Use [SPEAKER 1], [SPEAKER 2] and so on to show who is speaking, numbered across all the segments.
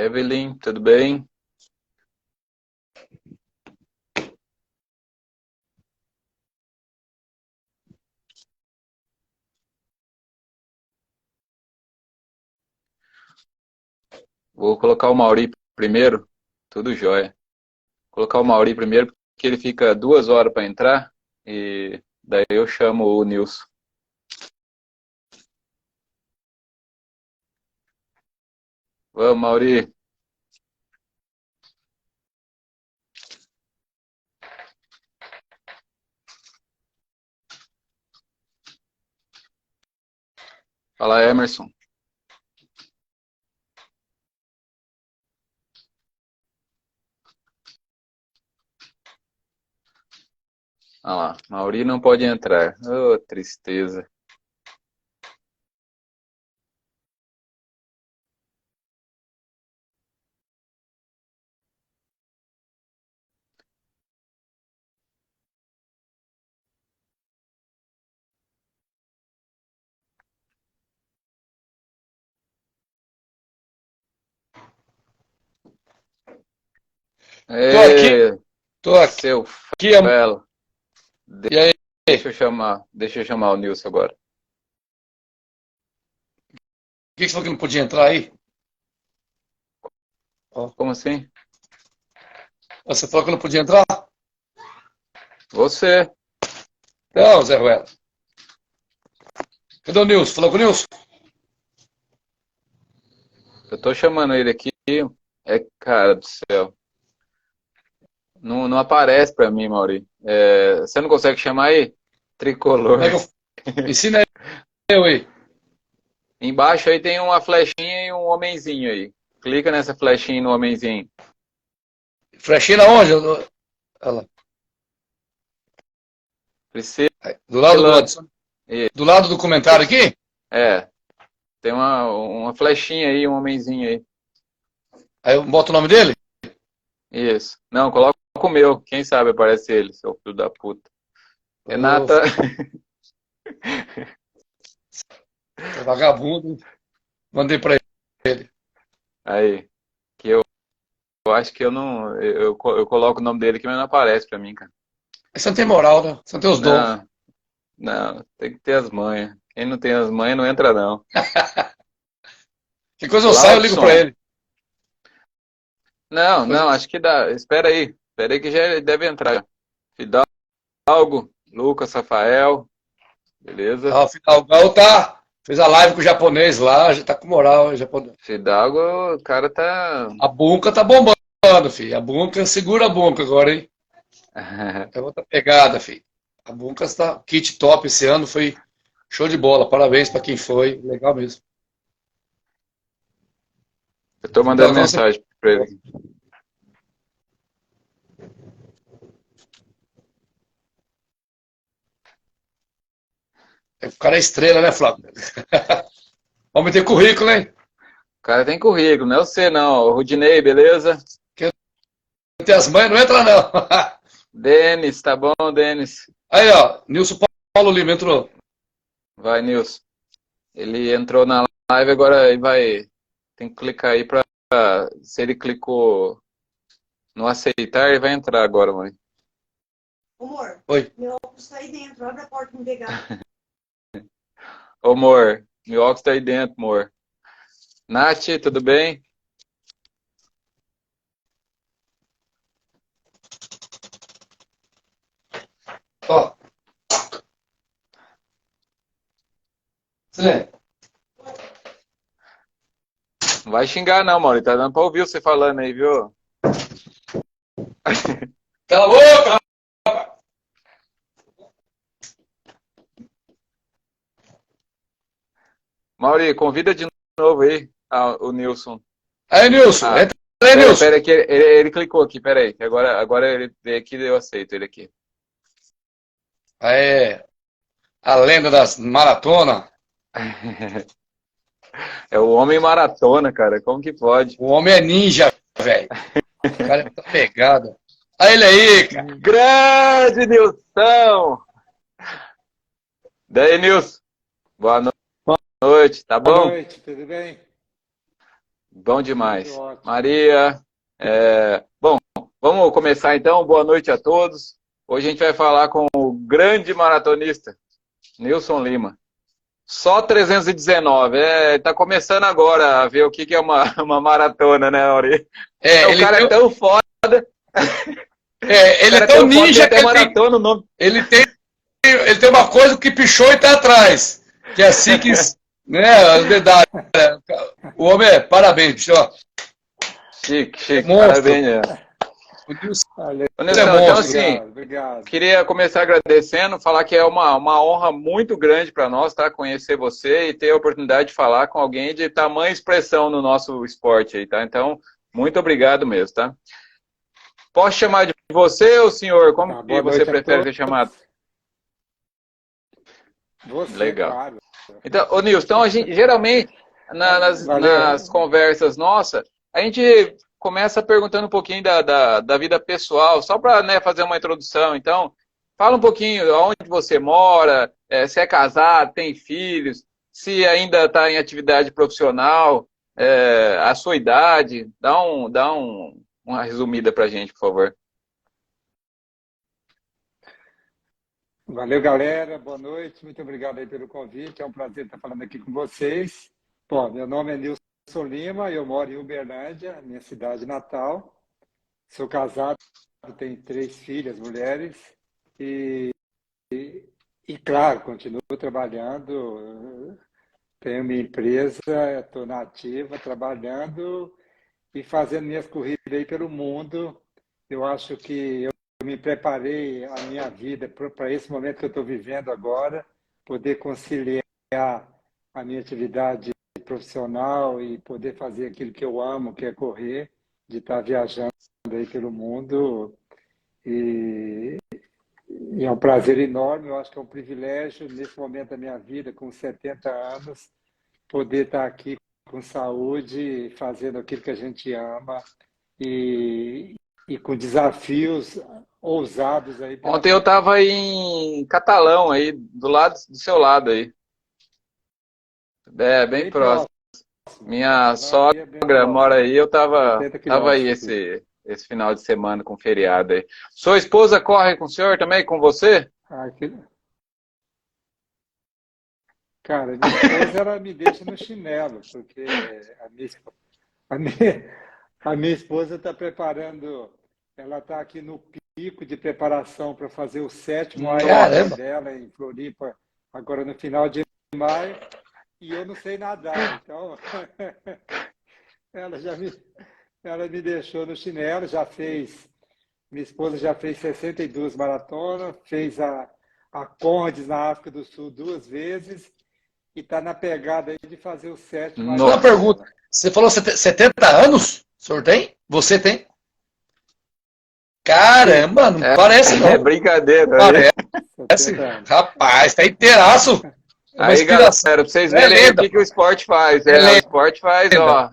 [SPEAKER 1] Evelyn, tudo bem? Vou colocar o Mauri primeiro. Tudo jóia. Colocar o Mauri primeiro porque ele fica 2 horas para entrar e daí eu chamo o Nilson. Vamos, Mauri. Fala, Emerson. Olha lá, Mauri não pode entrar. Oh, tristeza.
[SPEAKER 2] Tô aqui,
[SPEAKER 1] Ê,
[SPEAKER 2] tô aqui,
[SPEAKER 1] seu
[SPEAKER 2] amor.
[SPEAKER 1] fela.
[SPEAKER 2] E aí, o
[SPEAKER 1] Deixa eu chamar o Nilson agora.
[SPEAKER 2] que que você falou que não podia entrar aí? Ó,
[SPEAKER 1] Como assim?
[SPEAKER 2] você falou que não podia entrar?
[SPEAKER 1] Você.
[SPEAKER 2] Não, Zé Ruela. Cadê o Nilson? Falou com o Nilson?
[SPEAKER 1] Eu tô chamando ele aqui. Cara do céu. Não aparece pra mim, Mauri. Você não consegue chamar aí? Tricolor.
[SPEAKER 2] Como é que eu... Ensina eu aí.
[SPEAKER 1] Embaixo aí tem uma flechinha e um homenzinho aí. Clica nessa flechinha no homenzinho.
[SPEAKER 2] Flechinha onde? Olha lá.
[SPEAKER 1] Priscila.
[SPEAKER 2] Aí, do lado do comentário aqui?
[SPEAKER 1] É, tem uma flechinha aí, um homenzinho aí.
[SPEAKER 2] Aí eu boto o nome dele?
[SPEAKER 1] Isso. Não, coloca o meu. Quem sabe aparece ele, seu filho da puta.
[SPEAKER 2] Ô,
[SPEAKER 1] Renata.
[SPEAKER 2] é vagabundo. Mandei pra ele.
[SPEAKER 1] Aí. Que eu acho que eu não. Eu coloco o nome dele aqui, mas não aparece pra mim, cara.
[SPEAKER 2] Aí você não tem moral, né? Você não tem os dons.
[SPEAKER 1] Não, não. Tem que ter as manhas. Quem não tem as manhas não entra, não.
[SPEAKER 2] Que coisa eu saio, eu ligo pra
[SPEAKER 1] Laudson.
[SPEAKER 2] ele.
[SPEAKER 1] Não,
[SPEAKER 2] Coisa...
[SPEAKER 1] não, acho que dá. Espera aí. Espera aí que já deve entrar. Fidalgo, Lucas, Rafael, beleza?
[SPEAKER 2] Ah, o Fidalgão tá... Fez a live com o japonês lá, já tá com moral, o japonês.
[SPEAKER 1] Fidalgo, o cara tá.
[SPEAKER 2] A bunca tá bombando, filho. A bunca, segura a bunca agora, hein? É outra pegada, filho. A bunca está kit top esse ano, foi show de bola. Parabéns pra quem foi, legal mesmo.
[SPEAKER 1] Eu tô mandando
[SPEAKER 2] Fidalgão, você...
[SPEAKER 1] mensagem pra ele.
[SPEAKER 2] O cara é estrela, né, Flávio? Vamos ter currículo, hein?
[SPEAKER 1] O cara tem currículo, não é você não. O Rudinei, beleza?
[SPEAKER 2] Quem não tem as mães não entra, não.
[SPEAKER 1] Denis, tá bom, Denis?
[SPEAKER 2] Aí, ó, Nilson Paulo Lima entrou.
[SPEAKER 1] Vai, Nilson. Ele entrou na live, agora ele vai. Tem que clicar aí pra. Se ele clicou no aceitar, ele vai entrar agora, mãe.
[SPEAKER 2] Amor, oi.
[SPEAKER 3] Meu óculos tá aí dentro, abre a porta pra me pegar.
[SPEAKER 1] Ô, amor, meu óculos tá aí dentro, amor. Nath, tudo bem?
[SPEAKER 2] Ó. Silêncio.
[SPEAKER 1] Não vai xingar não, Mauri. Tá dando pra ouvir você falando aí, viu?
[SPEAKER 2] Cala a boca!
[SPEAKER 1] Mauri, convida de novo aí o Nilson.
[SPEAKER 2] Aí, Nilson,
[SPEAKER 1] Ah,
[SPEAKER 2] entra aí, Nilson.
[SPEAKER 1] pera que ele clicou aqui, pera aí. Agora ele veio aqui e eu aceito ele aqui.
[SPEAKER 2] Aí, a lenda das maratonas.
[SPEAKER 1] É o homem maratona, cara. Como que pode?
[SPEAKER 2] O homem é ninja, velho. O cara é tá pegada. Aí ele aí, cara.
[SPEAKER 1] Grande Nilson! Daí, Nilson. Boa noite, tá
[SPEAKER 4] Boa
[SPEAKER 1] bom?
[SPEAKER 4] noite, tudo bem?
[SPEAKER 1] Bom demais. Maria, bom, vamos começar então. Boa noite a todos. Hoje a gente vai falar com o grande maratonista, Nilson Lima. Só 319. Tá começando agora a ver o que é uma maratona, né, Auri? O cara é tão foda.
[SPEAKER 2] Ele é tão ninja que ele
[SPEAKER 1] maratona o nome.
[SPEAKER 2] Ele tem uma coisa que pichou e tá atrás. Que é assim que, né, as medalhas. O homem parabéns, bicho.
[SPEAKER 1] Chique, parabéns. Então, assim, obrigado. Queria começar agradecendo, falar que é uma honra muito grande para nós, tá? Conhecer você e ter a oportunidade de falar com alguém de tamanha expressão no nosso esporte aí, tá? Então, muito obrigado mesmo, tá? Posso chamar de você ou senhor? Como que você prefere ser chamado?
[SPEAKER 4] Você,
[SPEAKER 1] legal.
[SPEAKER 4] Claro.
[SPEAKER 1] Então, ô Nilson, então a gente, geralmente, nas conversas nossas, a gente começa perguntando um pouquinho da vida pessoal, só para, né, fazer uma introdução. Então, fala um pouquinho onde você mora, se é casado, tem filhos, se ainda está em atividade profissional, a sua idade. Dá uma resumida para a gente, por favor.
[SPEAKER 4] Valeu, galera. Boa noite. Muito obrigado aí pelo convite. É um prazer estar falando aqui com vocês. Bom, meu nome é Nilson Lima, eu moro em Uberlândia, minha cidade natal. Sou casado, tenho 3 filhas, mulheres. E claro, continuo trabalhando. Tenho minha empresa, estou na ativa, trabalhando e fazendo minhas corridas aí pelo mundo. Eu acho que eu me preparei a minha vida para esse momento que eu estou vivendo agora, poder conciliar a minha atividade profissional e poder fazer aquilo que eu amo, que é correr, de estar viajando aí pelo mundo. E é um prazer enorme, eu acho que é um privilégio nesse momento da minha vida, com 70 anos, poder estar aqui com saúde, fazendo aquilo que a gente ama e com desafios ousados aí.
[SPEAKER 1] Ontem eu estava em Catalão aí, do seu lado aí. Bem próximo. Minha sogra mora aí, eu tava aí esse final de semana com feriado aí. Sua esposa corre com o senhor também, com você?
[SPEAKER 4] Cara, minha esposa ela me deixa no chinelo, porque a minha esposa está preparando, ela está aqui no pico de preparação para fazer o 7º Ironman dela em Floripa, agora no final de maio, e eu não sei nadar, então ela me deixou no chinelo, minha esposa já fez 62 maratonas, fez a Conrads na África do Sul 2 vezes, e está na pegada aí de fazer o 7º.
[SPEAKER 2] Uma pergunta, você falou 70 anos? O senhor tem? Você tem? Caramba, não parece não.
[SPEAKER 1] É brincadeira.
[SPEAKER 2] Parece. Rapaz, tá inteiraço.
[SPEAKER 1] Aí, galera, pra vocês verem o que o esporte faz. O esporte faz, ó.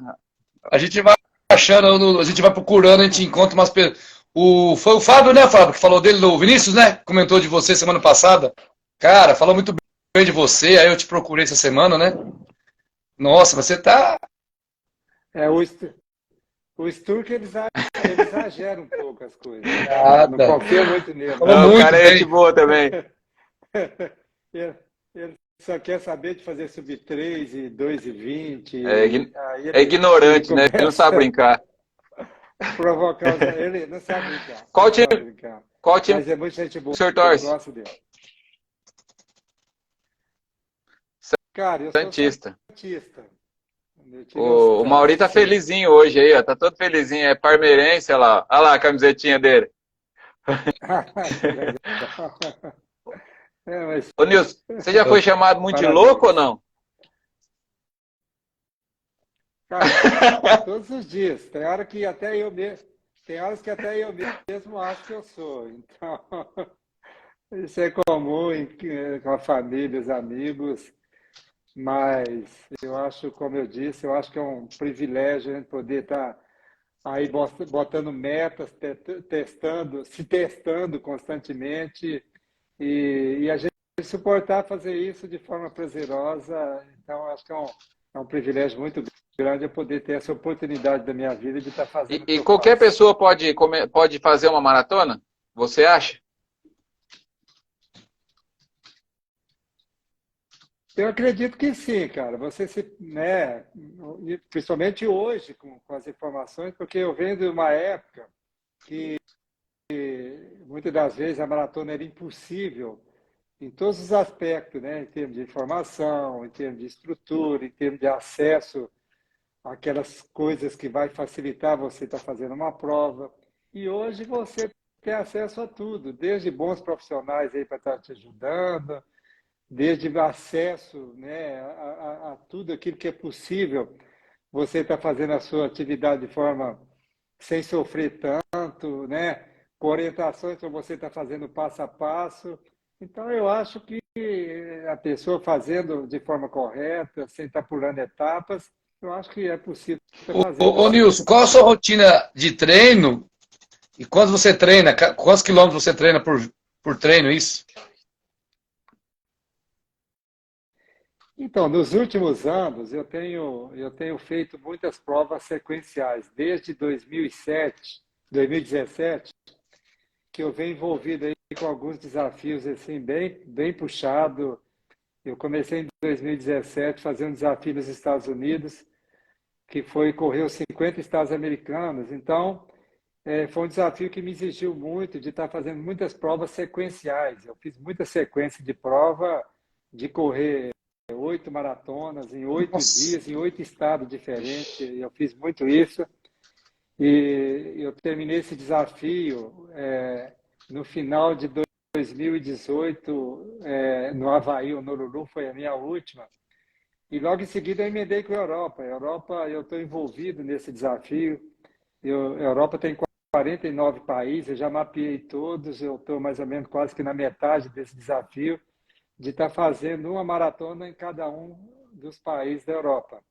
[SPEAKER 2] A gente vai achando, a gente vai procurando, a gente encontra umas pessoas. Foi o Fábio, né, Fábio, que falou dele, do Vinícius, né? Comentou de você semana passada. Cara, falou muito bem de você, aí eu te procurei essa semana, né? Nossa, você tá...
[SPEAKER 4] O Sturk, ele exagera um pouco as coisas.
[SPEAKER 2] Nada.
[SPEAKER 4] Não confia muito nele.
[SPEAKER 1] Não, o cara é gente boa também.
[SPEAKER 4] Ele só quer saber de fazer sub-3 e 2,20.
[SPEAKER 1] É ignorante, né? Ele não sabe brincar.
[SPEAKER 4] Provocar. Ele não sabe brincar.
[SPEAKER 1] Qual time?
[SPEAKER 4] Mas é muito gente boa.
[SPEAKER 1] O senhor torce?
[SPEAKER 4] Eu gosto dele. Cara, eu
[SPEAKER 1] Santista.
[SPEAKER 4] sou Santista.
[SPEAKER 1] O Mauri tá felizinho hoje aí, ó. Tá todo felizinho. É parmeirense, olha lá. Olha lá a camisetinha dele.
[SPEAKER 4] Mas...
[SPEAKER 1] Ô, Nilson, você já foi chamado muito de louco ou não?
[SPEAKER 4] Cara, todos os dias. Tem horas que até eu mesmo acho que eu sou. Então, isso é comum com a família, os amigos. Mas eu acho, como eu disse, eu acho que é um privilégio a gente poder estar aí botando metas, se testando constantemente e a gente suportar fazer isso de forma prazerosa. Então, acho que é um privilégio muito grande eu poder ter essa oportunidade da minha vida de estar fazendo o que
[SPEAKER 1] E
[SPEAKER 4] eu
[SPEAKER 1] qualquer
[SPEAKER 4] faço.
[SPEAKER 1] pessoa pode fazer uma maratona? Você acha?
[SPEAKER 4] Eu acredito que sim, cara. Você se, né, principalmente hoje com as informações, porque eu venho de uma época que muitas das vezes a maratona era impossível em todos os aspectos, né? Em termos de informação, em termos de estrutura, em termos de acesso àquelas coisas que vai facilitar você estar fazendo uma prova. E hoje você tem acesso a tudo, desde bons profissionais aí para estar te ajudando, desde acesso, né, a tudo aquilo que é possível você estar fazendo a sua atividade de forma sem sofrer tanto, né? Com orientações para você estar fazendo passo a passo. Então, eu acho que a pessoa fazendo de forma correta, sem estar pulando etapas, eu acho que é possível estar fazendo
[SPEAKER 2] Ô,
[SPEAKER 4] sim.
[SPEAKER 2] Nilson, qual a sua rotina de treino e quando você treina? Quantos quilômetros você treina por treino, isso?
[SPEAKER 4] Então, nos últimos anos, eu tenho feito muitas provas sequenciais, desde 2007, 2017, que eu venho envolvido aí com alguns desafios assim bem puxado. Eu comecei em 2017 fazer um desafio nos Estados Unidos, que foi correr os 50 estados americanos. Então, foi um desafio que me exigiu muito de estar fazendo muitas provas sequenciais. Eu fiz muita sequência de prova, de correr 8 maratonas em 8 dias, em 8 estados diferentes. Eu fiz muito isso. E eu terminei esse desafio no final de 2018, no Havaí, o Honolulu, foi a minha última. E logo em seguida eu emendei com a Europa. A Europa, eu estou envolvido nesse desafio. A Europa tem 49 países, eu já mapeei todos, eu estou mais ou menos quase que na metade desse desafio de estar fazendo uma maratona em cada um dos países da Europa.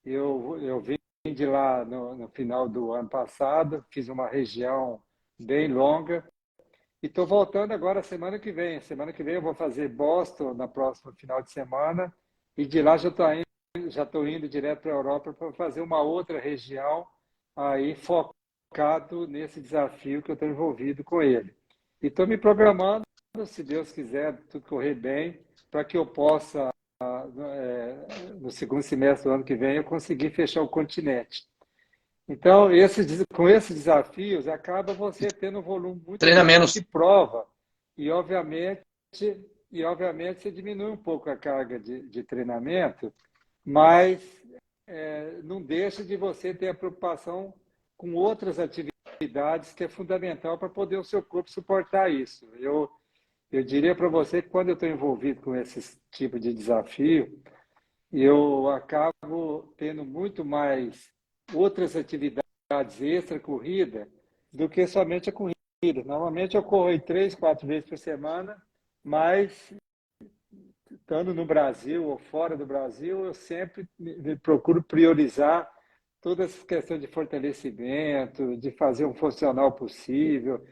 [SPEAKER 4] Eu vim de lá no final do ano passado, fiz uma região bem longa e estou voltando agora semana que vem. Semana que vem eu vou fazer Boston na próxima final de semana e de lá já estou indo direto para a Europa para fazer uma outra região aí focado nesse desafio que eu estou envolvido com ele. E estou me programando, se Deus quiser, tudo correr bem, para que eu possa no segundo semestre do ano que vem, eu consegui fechar o continente. Então, com esses desafios, acaba você tendo um volume muito
[SPEAKER 2] Treina
[SPEAKER 4] grande
[SPEAKER 2] menos.
[SPEAKER 4] de prova. E, obviamente, você diminui um pouco a carga de treinamento, mas não deixa de você ter a preocupação com outras atividades que é fundamental para poder o seu corpo suportar isso. Eu diria para você que quando eu estou envolvido com esse tipo de desafio, eu acabo tendo muito mais outras atividades extra-corrida do que somente a corrida. Normalmente eu corro 3, 4 vezes por semana, mas estando no Brasil ou fora do Brasil, eu sempre procuro priorizar todas as questões de fortalecimento, de fazer um funcional possível,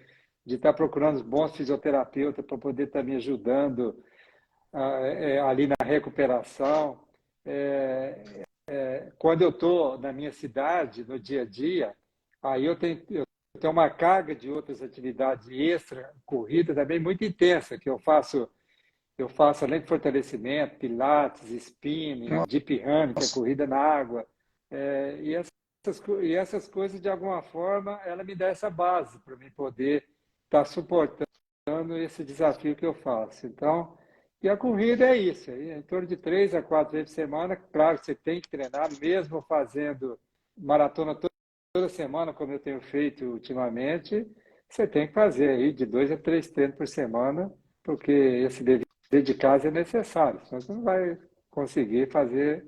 [SPEAKER 4] de estar procurando bons fisioterapeutas para poder estar me ajudando ali na recuperação. Quando eu estou na minha cidade, no dia a dia, aí eu tenho uma carga de outras atividades extra, corrida também muito intensa, que eu faço além de fortalecimento, pilates, spinning, deep running, que é
[SPEAKER 2] Nossa,
[SPEAKER 4] corrida na água. E essas coisas, de alguma forma, ela me dá essa base para mim poder estar suportando esse desafio que eu faço. Então, e a corrida é isso, é em torno de 3 a 4 vezes por semana. Claro que você tem que treinar, mesmo fazendo maratona toda semana, como eu tenho feito ultimamente, você tem que fazer aí de 2 a 3 treinos por semana, porque esse dever de casa é necessário, senão você não vai conseguir fazer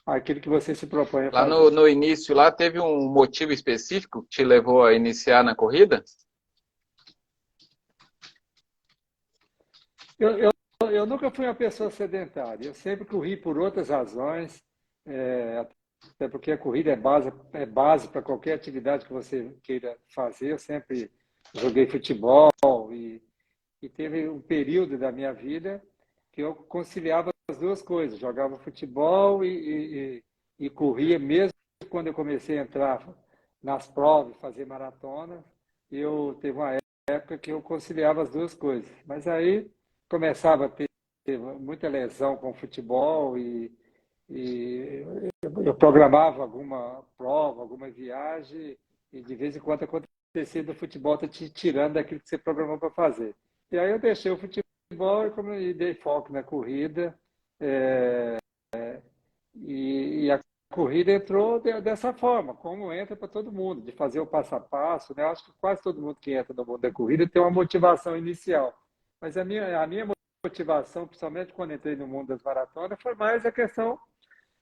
[SPEAKER 4] aquilo que você se propõe a
[SPEAKER 1] Lá no,
[SPEAKER 4] fazer.
[SPEAKER 1] no início, lá teve um motivo específico que te levou a iniciar na corrida?
[SPEAKER 4] Eu, eu, eu nunca fui uma pessoa sedentária, eu sempre corri por outras razões, até porque a corrida é base para qualquer atividade que você queira fazer. Eu sempre joguei futebol e teve um período da minha vida que eu conciliava as duas coisas, jogava futebol e corria mesmo quando eu comecei a entrar nas provas, fazer maratona, eu teve uma época que eu conciliava as duas coisas. Mas aí começava a ter muita lesão com o futebol e eu programava alguma prova, alguma viagem e de vez em quando acontecia do futebol tá te tirando daquilo que você programou para fazer. E aí eu deixei o futebol e dei foco na corrida. É, e a corrida entrou dessa forma, como entra para todo mundo, de fazer o passo a passo, né? Eu acho que quase todo mundo que entra no mundo da corrida tem uma motivação inicial. Mas a minha motivação, principalmente quando entrei no mundo das maratonas, foi mais a questão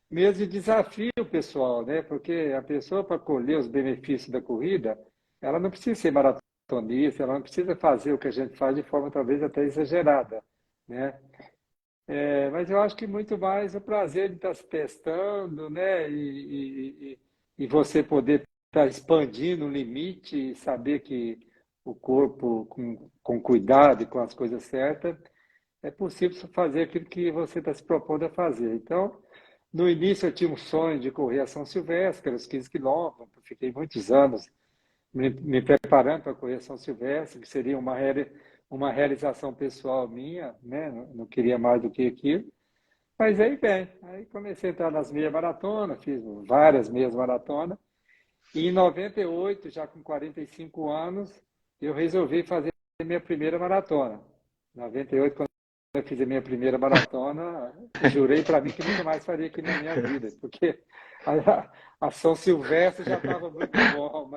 [SPEAKER 4] mesmo de desafio pessoal, né? Porque a pessoa, para colher os benefícios da corrida, ela não precisa ser maratonista, ela não precisa fazer o que a gente faz de forma talvez até exagerada, né? Mas eu acho que muito mais o prazer de estar se testando, né? E você poder estar expandindo o limite e saber que o corpo, com cuidado e com as coisas certas, é possível fazer aquilo que você está se propondo a fazer. Então, no início eu tinha um sonho de correr a São Silvestre, que era os 15 quilômetros. Fiquei muitos anos me preparando para correr São Silvestre, que seria uma realização pessoal minha, né? Não queria mais do que aquilo. Mas aí bem, aí comecei a entrar nas meias maratonas, fiz várias meias maratonas, e em 98, já com 45 anos, eu resolvi fazer a minha primeira maratona. Em 98, quando eu fiz a minha primeira maratona, jurei para mim que nunca mais faria aquilo na minha vida, porque a São Silvestre já estava muito bom,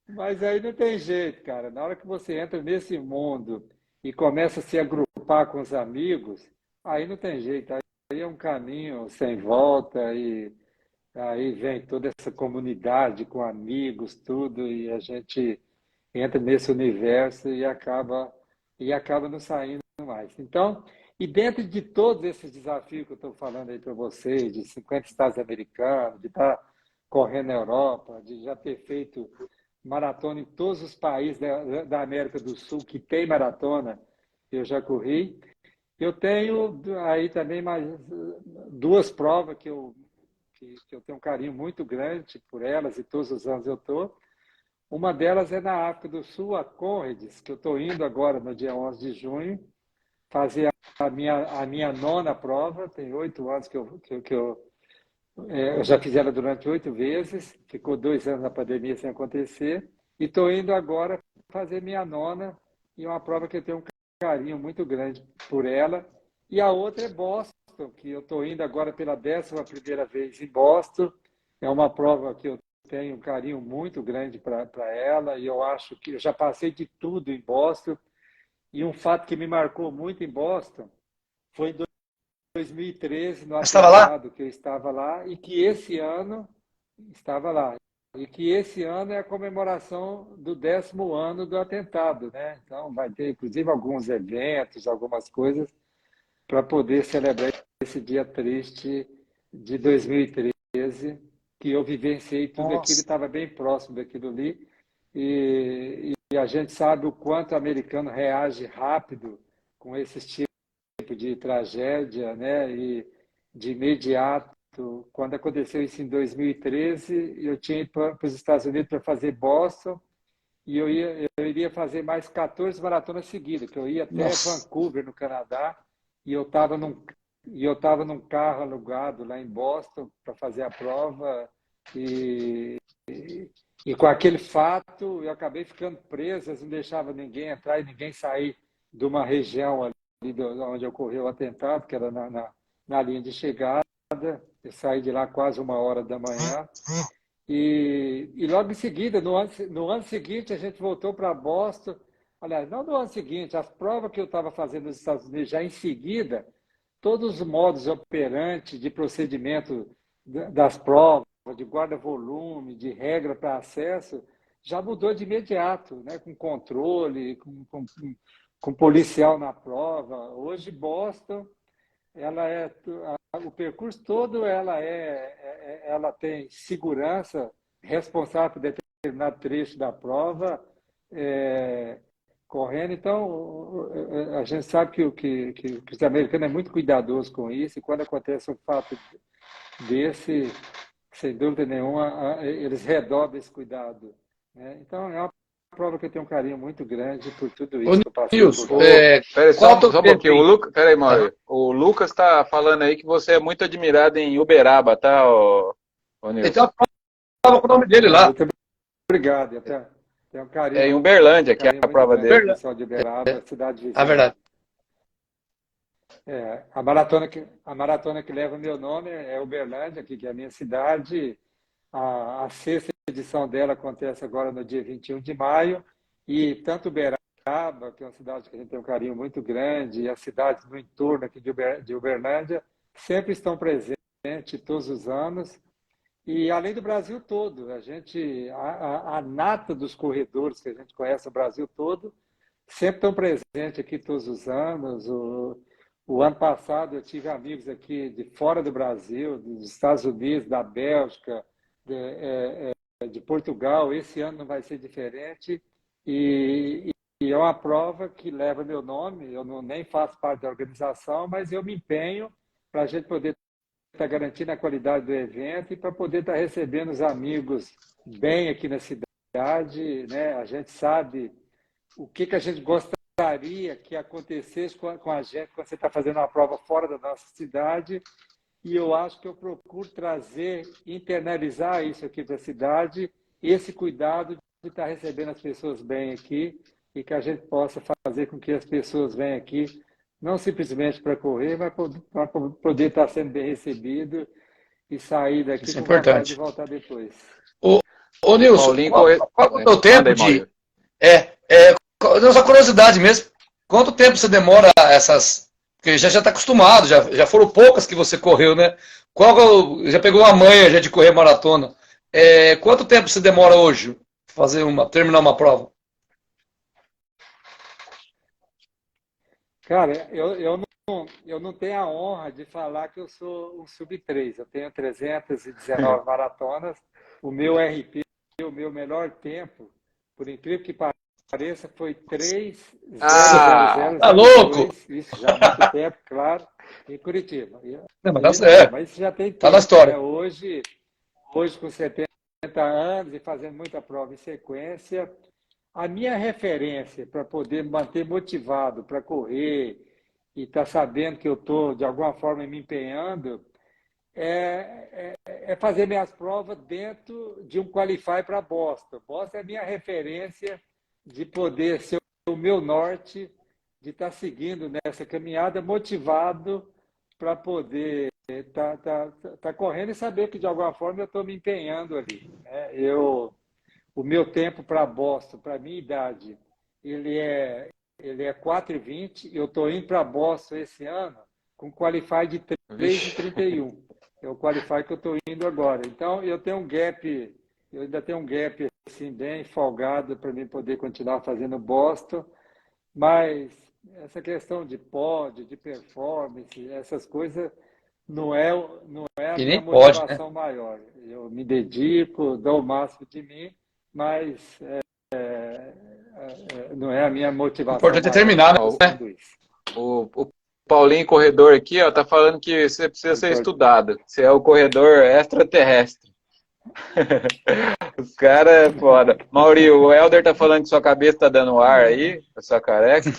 [SPEAKER 4] mas aí não tem jeito, cara. Na hora que você entra nesse mundo e começa a se agrupar com os amigos, aí não tem jeito. Aí é um caminho sem volta e aí vem toda essa comunidade com amigos, tudo, e a gente entra nesse universo e acaba não saindo mais. Então, e dentro de todos esses desafios que eu estou falando aí para vocês, de 50 estados americanos, de estar correndo na Europa, de já ter feito maratona em todos os países da América do Sul que tem maratona, eu já corri. Eu tenho aí também mais duas provas que eu tenho um carinho muito grande por elas e todos os anos eu estou. Uma delas é na África do Sul, a Conrads, que eu estou indo agora no dia 11 de junho, fazer a minha nona prova. Tem 8 anos eu já fiz ela durante 8 vezes, ficou 2 anos na pandemia sem acontecer, e estou indo agora fazer minha nona, e é uma prova que eu tenho um carinho muito grande por ela. E a outra é Boston, que eu estou indo agora pela 11ª vez em Boston. É uma prova que eu tenho um carinho muito grande para ela, e eu acho que eu já passei de tudo em Boston. E um fato que me marcou muito em Boston foi em 2013, no
[SPEAKER 2] Estava lá?
[SPEAKER 4] atentado, que eu estava lá, e que esse ano estava lá. E que esse ano é a comemoração do 10º ano do atentado, né? Então vai ter inclusive alguns eventos, algumas coisas para poder celebrar esse dia triste de 2013, que eu vivenciei tudo aquilo,
[SPEAKER 2] Nossa.
[SPEAKER 4] estava bem próximo daquilo ali, e a gente sabe o quanto o americano reage rápido com esse tipo de tragédia, né? E de imediato, quando aconteceu isso em 2013, eu tinha ido para os Estados Unidos para fazer Boston, e eu iria fazer mais 14 maratonas seguidas, que eu ia até
[SPEAKER 2] Nossa.
[SPEAKER 4] Vancouver, no Canadá, e eu estava num carro alugado lá em Boston para fazer a prova, e com aquele fato eu acabei ficando preso, eles não deixavam ninguém entrar e ninguém sair de uma região ali onde ocorreu o atentado, que era na linha de chegada. Eu saí de lá quase 1 hora da manhã. E logo em seguida, no ano seguinte, a gente voltou para Boston. Aliás, não no ano seguinte, as provas que eu estava fazendo nos Estados Unidos, já em seguida, todos os modos operantes de procedimento das provas, de guarda-volume, de regra para acesso, já mudou de imediato, né? Com controle, com policial na prova. Hoje, Boston, ela o percurso todo ela tem segurança responsável por determinado trecho da prova, é, correndo. Então, a gente sabe que os americanos é muito cuidadoso com isso, e quando acontece um fato desse, sem dúvida nenhuma, eles redobram esse cuidado, né? Então, é uma prova que eu tenho um carinho muito grande por tudo
[SPEAKER 2] Ô,
[SPEAKER 4] isso que eu passei
[SPEAKER 2] Nilson,
[SPEAKER 4] por.
[SPEAKER 1] Peraí,
[SPEAKER 2] qual o teu
[SPEAKER 1] só um
[SPEAKER 2] tempo,
[SPEAKER 1] pouquinho.
[SPEAKER 2] hein?
[SPEAKER 1] Peraí,
[SPEAKER 2] Aham.
[SPEAKER 1] Mauro. O Lucas está falando aí que você é muito admirado em Uberaba, tá, ô
[SPEAKER 2] Ele tem
[SPEAKER 1] Nilson?
[SPEAKER 2] uma prova com o nome dele lá.
[SPEAKER 4] Muito obrigado. Eu tenho um
[SPEAKER 1] É em
[SPEAKER 4] carinho,
[SPEAKER 1] Uberlândia, que é
[SPEAKER 4] carinho
[SPEAKER 1] a
[SPEAKER 4] muito
[SPEAKER 1] prova
[SPEAKER 4] grande pelo
[SPEAKER 1] dele.
[SPEAKER 2] Verdade.
[SPEAKER 4] pessoal de Uberaba, cidade
[SPEAKER 2] A
[SPEAKER 4] vizinha.
[SPEAKER 2] verdade.
[SPEAKER 4] A maratona que leva meu nome é Uberlândia, aqui, que é a minha cidade. A sexta edição dela acontece agora no dia 21 de maio. E tanto Uberaba, que é uma cidade que a gente tem um carinho muito grande, e as cidades no entorno aqui de Uberlândia, sempre estão presentes todos os anos. E além do Brasil todo, a nata dos corredores que a gente conhece no Brasil todo, sempre estão presentes aqui todos os anos. O ano passado eu tive amigos aqui de fora do Brasil, dos Estados Unidos, da Bélgica, de Portugal. Esse ano não vai ser diferente. E é uma prova que leva meu nome. Eu não, nem faço parte da organização, mas eu me empenho para a gente poder estar garantindo a qualidade do evento e para poder estar recebendo os amigos bem aqui na cidade, né? A gente sabe o que a gente gostaria que acontecesse com a gente quando você está fazendo uma prova fora da nossa cidade, e eu acho que eu procuro trazer, internalizar isso aqui para a cidade, esse cuidado de estar recebendo as pessoas bem aqui e que a gente possa fazer com que as pessoas venham aqui não simplesmente para correr, mas para poder estar sendo bem recebido e sair daqui
[SPEAKER 2] Isso é
[SPEAKER 4] com vontade de
[SPEAKER 2] importante.
[SPEAKER 4] voltar depois.
[SPEAKER 2] Ô, ô Nilson,
[SPEAKER 1] Paulinho
[SPEAKER 2] qual,
[SPEAKER 1] corre...
[SPEAKER 2] qual é o teu
[SPEAKER 1] Manda
[SPEAKER 2] tempo
[SPEAKER 1] aí,
[SPEAKER 2] de.
[SPEAKER 1] Mauro.
[SPEAKER 2] Nossa curiosidade mesmo. Quanto tempo você demora essas. Porque já está acostumado, já foram poucas que você correu, né? Já pegou uma manha já de correr maratona. Quanto tempo você demora hoje terminar uma prova?
[SPEAKER 4] Cara, eu não tenho a honra de falar que eu sou um sub-3. Eu tenho 319 maratonas. O meu RP, o meu melhor tempo, por incrível que pareça, foi
[SPEAKER 1] Ah,
[SPEAKER 2] 'Tá louco?
[SPEAKER 4] 3:00:02. Isso já há muito tempo, claro, em Curitiba.
[SPEAKER 2] Não, mas
[SPEAKER 4] E não,
[SPEAKER 2] certo.
[SPEAKER 4] mas isso já tem
[SPEAKER 2] Tá na
[SPEAKER 4] tempo, né?
[SPEAKER 2] história.
[SPEAKER 4] Hoje com 70 anos e fazendo muita prova em sequência, a minha referência para poder me manter motivado para correr e estar sabendo que eu estou, de alguma forma, me empenhando, é fazer minhas provas dentro de um Qualify para Boston. Boston é a minha referência de poder ser o meu norte, de estar seguindo nessa caminhada, motivado para poder estar correndo e saber que, de alguma forma, eu estou me empenhando ali, né? O meu tempo para Boston, para a minha idade, ele é, ele é 4:20. Eu estou indo para Boston esse ano com Qualify de
[SPEAKER 1] vixe.
[SPEAKER 4] 3:31. É o Qualify que eu estou indo agora. Então, eu ainda tenho um gap assim, bem folgado para mim poder continuar fazendo Boston, mas essa questão de pódio, de performance, essas coisas não é a
[SPEAKER 2] E
[SPEAKER 4] minha
[SPEAKER 2] nem pode, né?
[SPEAKER 4] motivação maior. Eu me dedico, dou o máximo de mim, mas não é a minha
[SPEAKER 2] O
[SPEAKER 4] motivação
[SPEAKER 2] importante é
[SPEAKER 4] maior
[SPEAKER 2] terminar,
[SPEAKER 4] para
[SPEAKER 1] Ó,
[SPEAKER 4] fazer
[SPEAKER 2] né?
[SPEAKER 4] tudo isso.
[SPEAKER 1] o Paulinho corredor aqui, ó, tá falando que você precisa ser estudado. Você é o corredor extraterrestre. Os caras é foda. Mauri, o Helder tá falando que sua cabeça tá dando ar aí, a sua careca.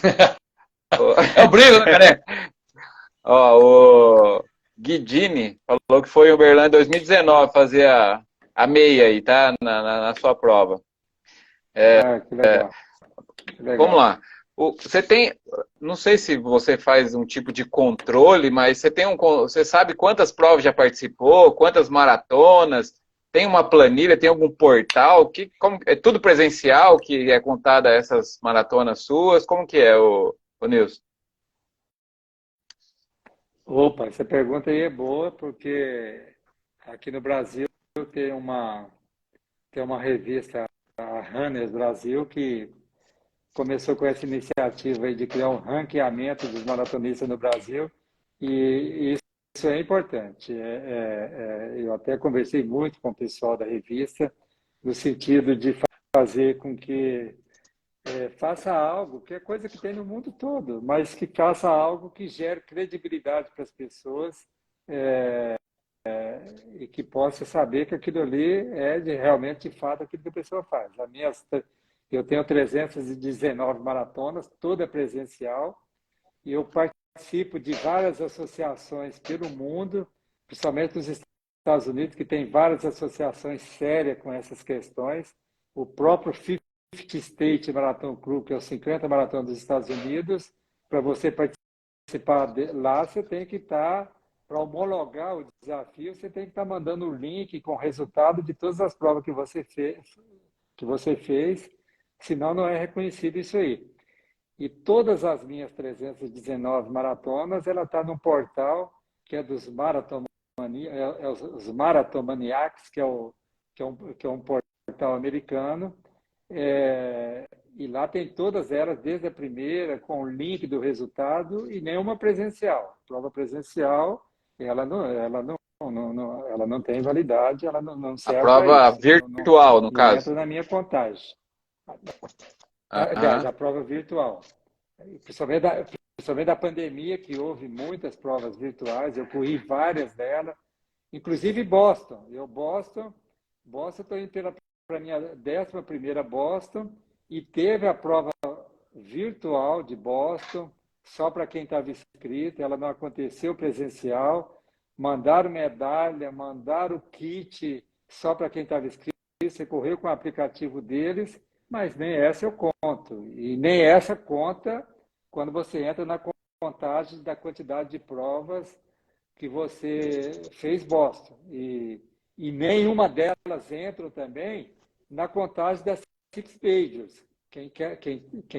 [SPEAKER 2] É o brilho, né, careca?
[SPEAKER 1] Ó, o Guidini falou que foi em Uberlândia em 2019 fazer a meia aí, tá? Na sua prova.
[SPEAKER 4] Que legal. Que
[SPEAKER 1] Vamos
[SPEAKER 4] legal.
[SPEAKER 1] lá. Você tem, não sei se você faz um tipo de controle, mas você sabe quantas provas já participou, quantas maratonas, tem uma planilha, tem algum portal, é tudo presencial que é contada essas maratonas suas? Como que é, o Nilson?
[SPEAKER 4] Opa, essa pergunta aí é boa, porque aqui no Brasil tem uma, tem uma revista, a Runners Brasil, que começou com essa iniciativa aí de criar um ranqueamento dos maratonistas no Brasil, e isso é importante. Eu até conversei muito com o pessoal da revista, no sentido de fazer com que faça algo, que é coisa que tem no mundo todo, mas que faça algo que gere credibilidade para as pessoas, e que possa saber que aquilo ali é realmente, de fato, aquilo que a pessoa faz. Eu tenho 319 maratonas, toda presencial, e eu participo de várias associações pelo mundo, principalmente nos Estados Unidos, que tem várias associações sérias com essas questões. O próprio 50 State Marathon Club, que é o 50 Maratona dos Estados Unidos, para você participar lá, você tem que estar, para homologar o desafio, você tem que estar mandando o link com o resultado de todas as provas que você fez, senão não é reconhecido isso aí. E todas as minhas 319 maratonas, ela está num portal que é dos os Marathomaniacs, que é um portal americano, e lá tem todas elas, desde a primeira, com o link do resultado, e nenhuma presencial. Prova presencial, ela não tem validade, ela não
[SPEAKER 1] A
[SPEAKER 4] serve
[SPEAKER 1] prova
[SPEAKER 4] para isso.
[SPEAKER 1] virtual, no
[SPEAKER 4] Não
[SPEAKER 1] caso.
[SPEAKER 4] entra na minha contagem.
[SPEAKER 1] Aham.
[SPEAKER 4] A prova virtual. Principalmente da pandemia, que houve muitas provas virtuais, eu corri várias delas, inclusive Boston. Boston, estou indo para a minha 11ª Boston, e teve a prova virtual de Boston, só para quem estava inscrito, ela não aconteceu presencial, mandaram medalha, mandaram kit só para quem estava inscrito, você correu com o aplicativo deles, mas nem essa eu conto, e nem essa conta quando você entra na contagem da quantidade de provas que você fez Boston. E nenhuma delas entra também na contagem das Six Majors. Quem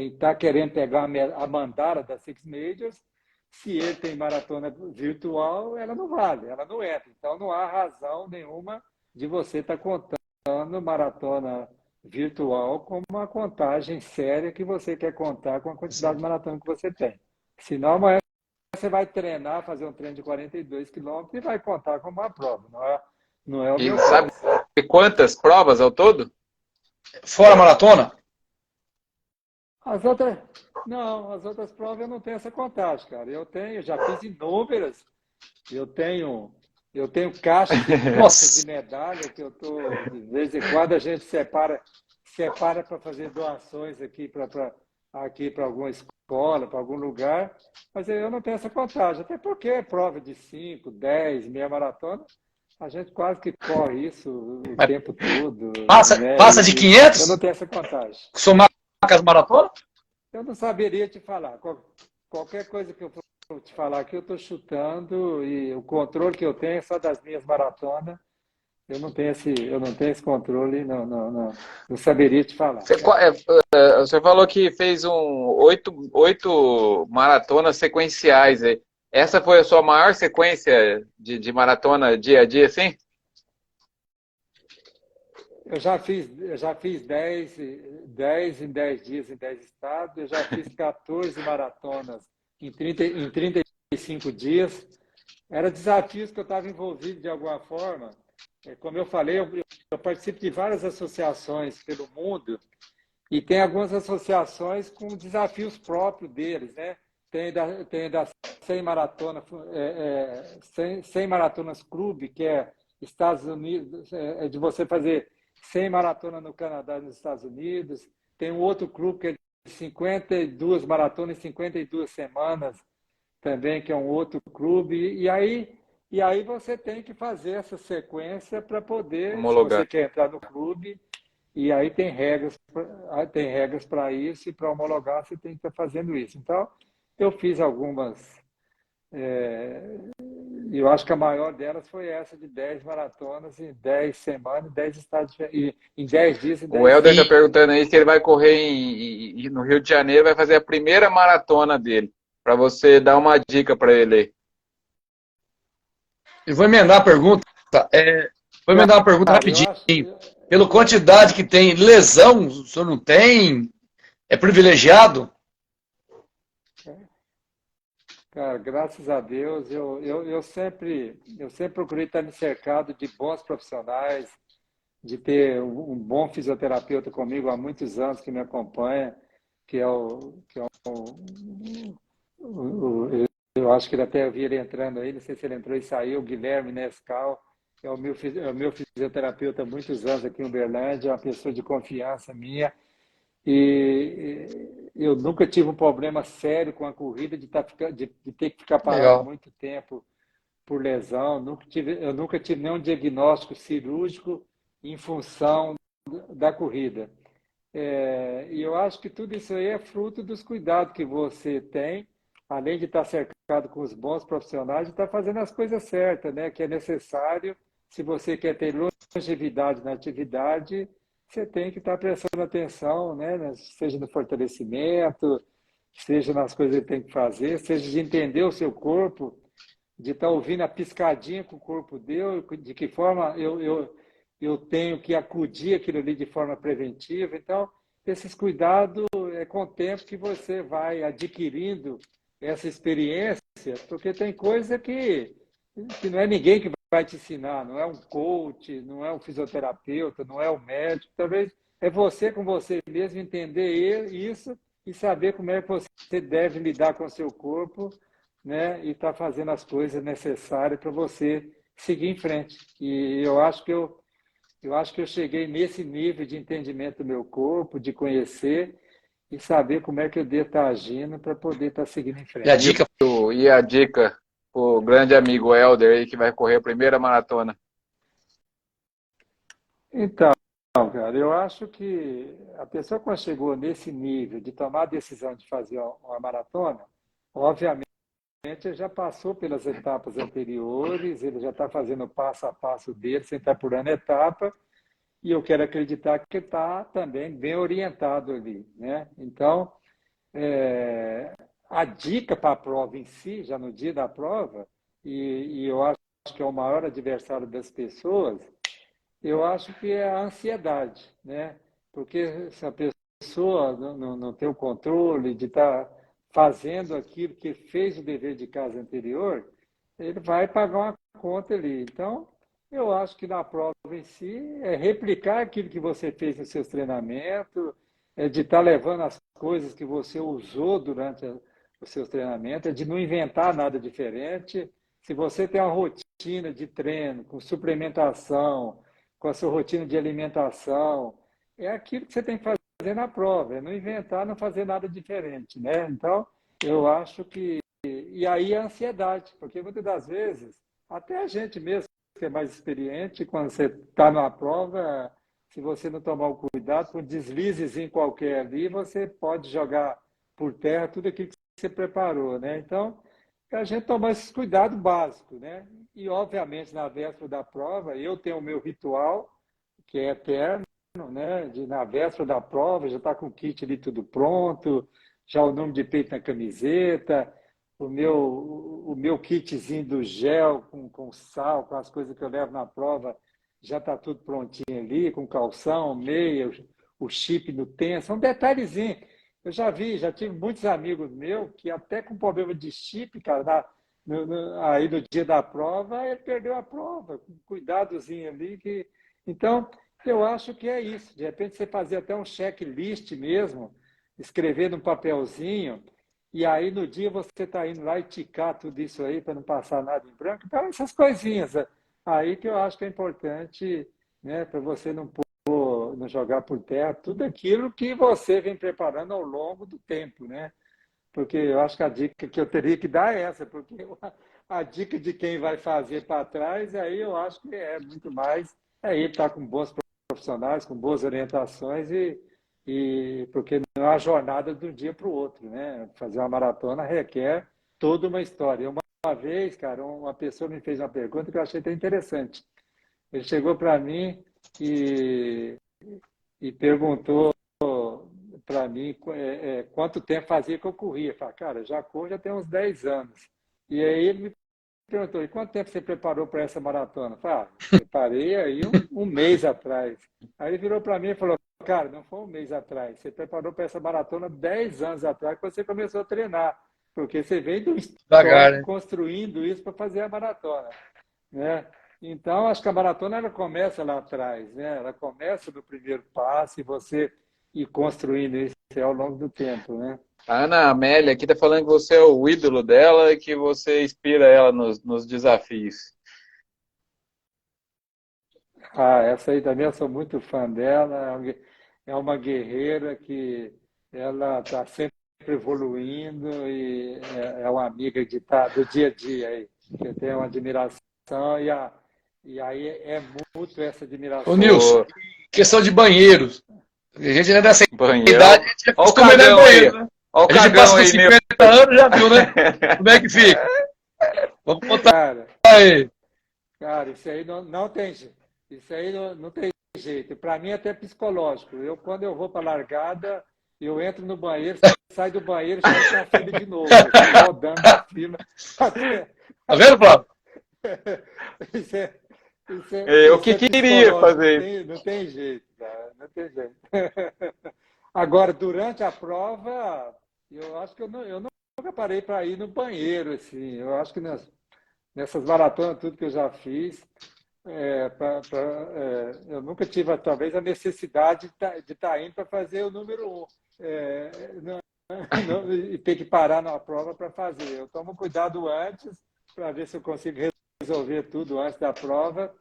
[SPEAKER 4] está querendo pegar a mandala das Six Majors, se ele tem maratona virtual, ela não vale, ela não entra. Então, não há razão nenhuma de você estar contando maratona virtual como uma contagem séria que você quer contar com a quantidade de maratona que você tem. Senão, amanhã você vai treinar, fazer um treino de 42 quilômetros e vai contar como uma prova. Não é o meu
[SPEAKER 1] sabe
[SPEAKER 4] caso.
[SPEAKER 1] quantas provas ao todo?
[SPEAKER 2] Fora a maratona?
[SPEAKER 4] As outras provas eu não tenho essa contagem, cara. Já fiz inúmeras. Eu tenho caixas e caixas de medalha que de vez em quando a gente separa para fazer doações aqui para alguma escola, para algum lugar, mas eu não tenho essa contagem, até porque é prova de 5, 10, meia maratona, a gente quase que corre isso o tempo todo. Né?
[SPEAKER 2] Passa de 500?
[SPEAKER 4] Eu não tenho essa contagem.
[SPEAKER 2] Somar com as maratonas?
[SPEAKER 4] Eu não saberia te falar. Qualquer coisa que eu for te falar aqui, eu estou chutando, e o controle que eu tenho é só das minhas maratonas. Eu não tenho esse controle, não saberia te falar.
[SPEAKER 1] Você falou que fez oito maratonas sequenciais. Essa foi a sua maior sequência de maratona dia a dia, sim?
[SPEAKER 4] Eu já fiz 10 em 10 dias em 10 estados. Eu já fiz 14 maratonas em 35 dias. Eram desafios que eu estava envolvido de alguma forma. Como eu falei, eu participo de várias associações pelo mundo, e tem algumas associações com desafios próprios deles, né? Tem da 100 maratonas clube, que é Estados Unidos, de você fazer 100 maratonas no Canadá e nos Estados Unidos. Tem um outro clube que é de 52 maratonas em 52 semanas, também, que é um outro clube. E aí você tem que fazer essa sequência para poder,
[SPEAKER 1] homologar.
[SPEAKER 4] Se você quer entrar no clube, e aí tem regras para isso, e para homologar você tem que estar fazendo isso. Então, eu fiz algumas, eu acho que a maior delas foi essa de 10 maratonas em 10 semanas, 10 estados, em 10 dias e 10
[SPEAKER 1] O Helder está
[SPEAKER 4] estados.
[SPEAKER 1] perguntando aí se ele vai correr no Rio de Janeiro, vai fazer a primeira maratona dele, para você dar uma dica para ele aí.
[SPEAKER 2] Eu vou emendar a pergunta. Vou emendar uma pergunta rapidinho. Pela quantidade que tem, lesão, o senhor não tem? É privilegiado?
[SPEAKER 4] Cara, graças a Deus, eu sempre procurei estar me cercado de bons profissionais, de ter um bom fisioterapeuta comigo há muitos anos que me acompanha, que é o eu acho que ele até vi ele entrando aí, não sei se ele entrou e saiu, o Guilherme Nescau, é o meu fisioterapeuta há muitos anos aqui em Uberlândia, é uma pessoa de confiança minha, e eu nunca tive um problema sério com a corrida de ter que ficar parado
[SPEAKER 2] Legal.
[SPEAKER 4] muito tempo por lesão, eu nunca tive nenhum diagnóstico cirúrgico em função da corrida. E eu acho que tudo isso aí é fruto dos cuidados que você tem, além de estar cercado com os bons profissionais, de estar fazendo as coisas certas, né? Que é necessário, se você quer ter longevidade na atividade, você tem que estar prestando atenção, né? Seja no fortalecimento, seja nas coisas que tem que fazer, seja de entender o seu corpo, de estar ouvindo a piscadinha que o corpo deu, de que forma eu tenho que acudir aquilo ali de forma preventiva. Então, esses cuidados é com o tempo que você vai adquirindo essa experiência, porque tem coisa que não é ninguém que vai te ensinar, não é um coach, não é um fisioterapeuta, não é um médico, talvez é você com você mesmo entender isso e saber como é que você deve lidar com o seu corpo, né? E estar fazendo as coisas necessárias para você seguir em frente. E eu acho que eu cheguei nesse nível de entendimento do meu corpo, de conhecer e saber como é que eu devo estar agindo para poder estar seguindo em
[SPEAKER 2] E a
[SPEAKER 4] frente.
[SPEAKER 2] dica,
[SPEAKER 1] E a dica pro grande amigo Helder aí, que vai correr a primeira maratona.
[SPEAKER 4] Então, cara, eu acho que a pessoa quando chegou nesse nível de tomar a decisão de fazer uma maratona, obviamente ele já passou pelas etapas anteriores, ele já está fazendo o passo a passo dele, sem estar pulando etapa, e eu quero acreditar que está também bem orientado ali, né? Então, a dica para a prova em si, já no dia da prova, e eu acho que é o maior adversário das pessoas, eu acho que é a ansiedade, né? Porque se a pessoa não tem o controle de estar fazendo aquilo que fez o dever de casa anterior, ele vai pagar uma conta ali. Então, eu acho que na prova em si é replicar aquilo que você fez nos seus treinamentos, é de estar levando as coisas que você usou durante os seus treinamentos, é de não inventar nada diferente. Se você tem uma rotina de treino com suplementação, com a sua rotina de alimentação, é aquilo que você tem que fazer na prova, é não inventar, não fazer nada diferente, né? Então, eu acho que... E aí a ansiedade, porque muitas das vezes, até a gente mesmo que é mais experiente, quando você está numa prova, se você não tomar o cuidado, com um deslizezinho qualquer ali, você pode jogar por terra tudo aquilo que você preparou, né? Então, a gente tomar esses cuidados básicos, né? E, obviamente, na véspera da prova, eu tenho o meu ritual, que é eterno, né? Na véspera da prova, já está com o kit ali tudo pronto, já o nome de peito na camiseta, o meu kitzinho do gel com sal, com as coisas que eu levo na prova, já está tudo prontinho ali, com calção, meia, o chip no tênis, um detalhezinho. Eu já tive muitos amigos meus que até com problema de chip, cara, aí no dia da prova, ele perdeu a prova, com um cuidadozinho ali. Então, eu acho que é isso. De repente, você fazer até um checklist mesmo, escrever num papelzinho, e aí no dia você está indo lá e ticar tudo isso aí para não passar nada em branco. Então, essas coisinhas aí que eu acho que é importante, né, para você não jogar por terra tudo aquilo que você vem preparando ao longo do tempo, né? Porque eu acho que a dica que eu teria que dar é essa, porque a dica de quem vai fazer para trás, aí eu acho que é muito mais ele estar com bons profissionais, com boas orientações e porque não é uma jornada de um dia para o outro, né? Fazer uma maratona requer toda uma história. Uma vez, cara, uma pessoa me fez uma pergunta que eu achei até interessante. Ele chegou para mim e, e perguntou para mim quanto tempo fazia que eu corria. Eu falei, cara, já corro já tem uns 10 anos. E aí ele me perguntou, e quanto tempo você preparou para essa maratona? Eu falei, preparei aí um mês atrás. Aí ele virou para mim e falou, cara, não foi um mês atrás, você preparou para essa maratona 10 anos atrás que você começou a treinar, porque você veio do
[SPEAKER 2] devagar,
[SPEAKER 4] histórico
[SPEAKER 2] né?
[SPEAKER 4] construindo isso para fazer a maratona, né? Então, acho que a maratona ela começa lá atrás, né? Ela começa no primeiro passo e você ir construindo isso. ao longo do tempo, né?
[SPEAKER 1] A Ana Amélia aqui está falando que você é o ídolo dela e que você inspira ela nos desafios.
[SPEAKER 4] Ah, essa aí também eu sou muito fã dela. É uma guerreira que ela está sempre evoluindo e é uma amiga do dia a dia aí, que eu tenho uma admiração e aí é mútuo essa
[SPEAKER 2] Ô,
[SPEAKER 4] admiração.
[SPEAKER 2] Nilson, questão de banheiros. A gente ainda dessa
[SPEAKER 1] Banheiro.
[SPEAKER 2] idade, a gente já
[SPEAKER 1] Olha o
[SPEAKER 2] costuma ir no
[SPEAKER 1] cagão aí.
[SPEAKER 2] banheiro, né?
[SPEAKER 1] Olha o
[SPEAKER 2] A gente
[SPEAKER 1] cagão
[SPEAKER 2] passa dos
[SPEAKER 1] aí,
[SPEAKER 2] 50 anos, já viu, né? Como é que fica? Vamos botar
[SPEAKER 4] Cara,
[SPEAKER 2] aí.
[SPEAKER 4] cara, isso aí não tem jeito. Isso aí não tem jeito. Para mim é até psicológico. Quando eu vou para a largada, eu entro no banheiro, saio do banheiro, já entro na fila de novo. Eu fico rodando na fila.
[SPEAKER 2] Tá vendo, Flávio?
[SPEAKER 4] Isso é,
[SPEAKER 1] Eu
[SPEAKER 4] isso
[SPEAKER 1] que
[SPEAKER 4] é
[SPEAKER 1] queria
[SPEAKER 4] psicológico,
[SPEAKER 1] fazer isso.
[SPEAKER 4] não tem jeito, cara, não tem jeito. Agora, durante a prova, eu acho que eu nunca parei para ir no banheiro, assim. Eu acho que nessas maratonas, tudo que eu já fiz, eu nunca tive, talvez, a necessidade de estar indo para fazer o número 1. E ter que parar na prova para fazer. Eu tomo cuidado antes para ver se eu consigo resolver tudo antes da prova.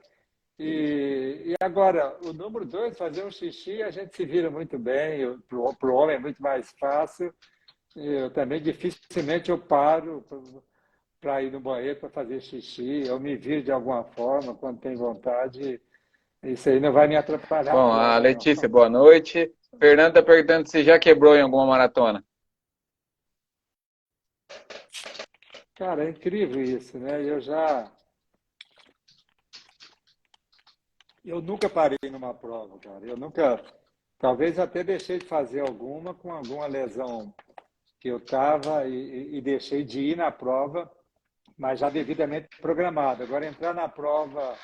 [SPEAKER 4] E agora, o número 2, fazer um xixi, a gente se vira muito bem. Para o homem é muito mais fácil. Eu também, dificilmente, eu paro para ir no banheiro para fazer xixi. Eu me viro de alguma forma, quando tem vontade. Isso aí não vai me atrapalhar a
[SPEAKER 1] Bom, a
[SPEAKER 4] prova, não.
[SPEAKER 1] Letícia, boa noite. Fernando está perguntando se já quebrou em alguma maratona.
[SPEAKER 4] Cara, é incrível isso, né? Eu nunca parei numa prova, cara. Eu nunca, talvez até deixei de fazer alguma com alguma lesão que eu estava e deixei de ir na prova, mas já devidamente programado. Agora, entrar na prova,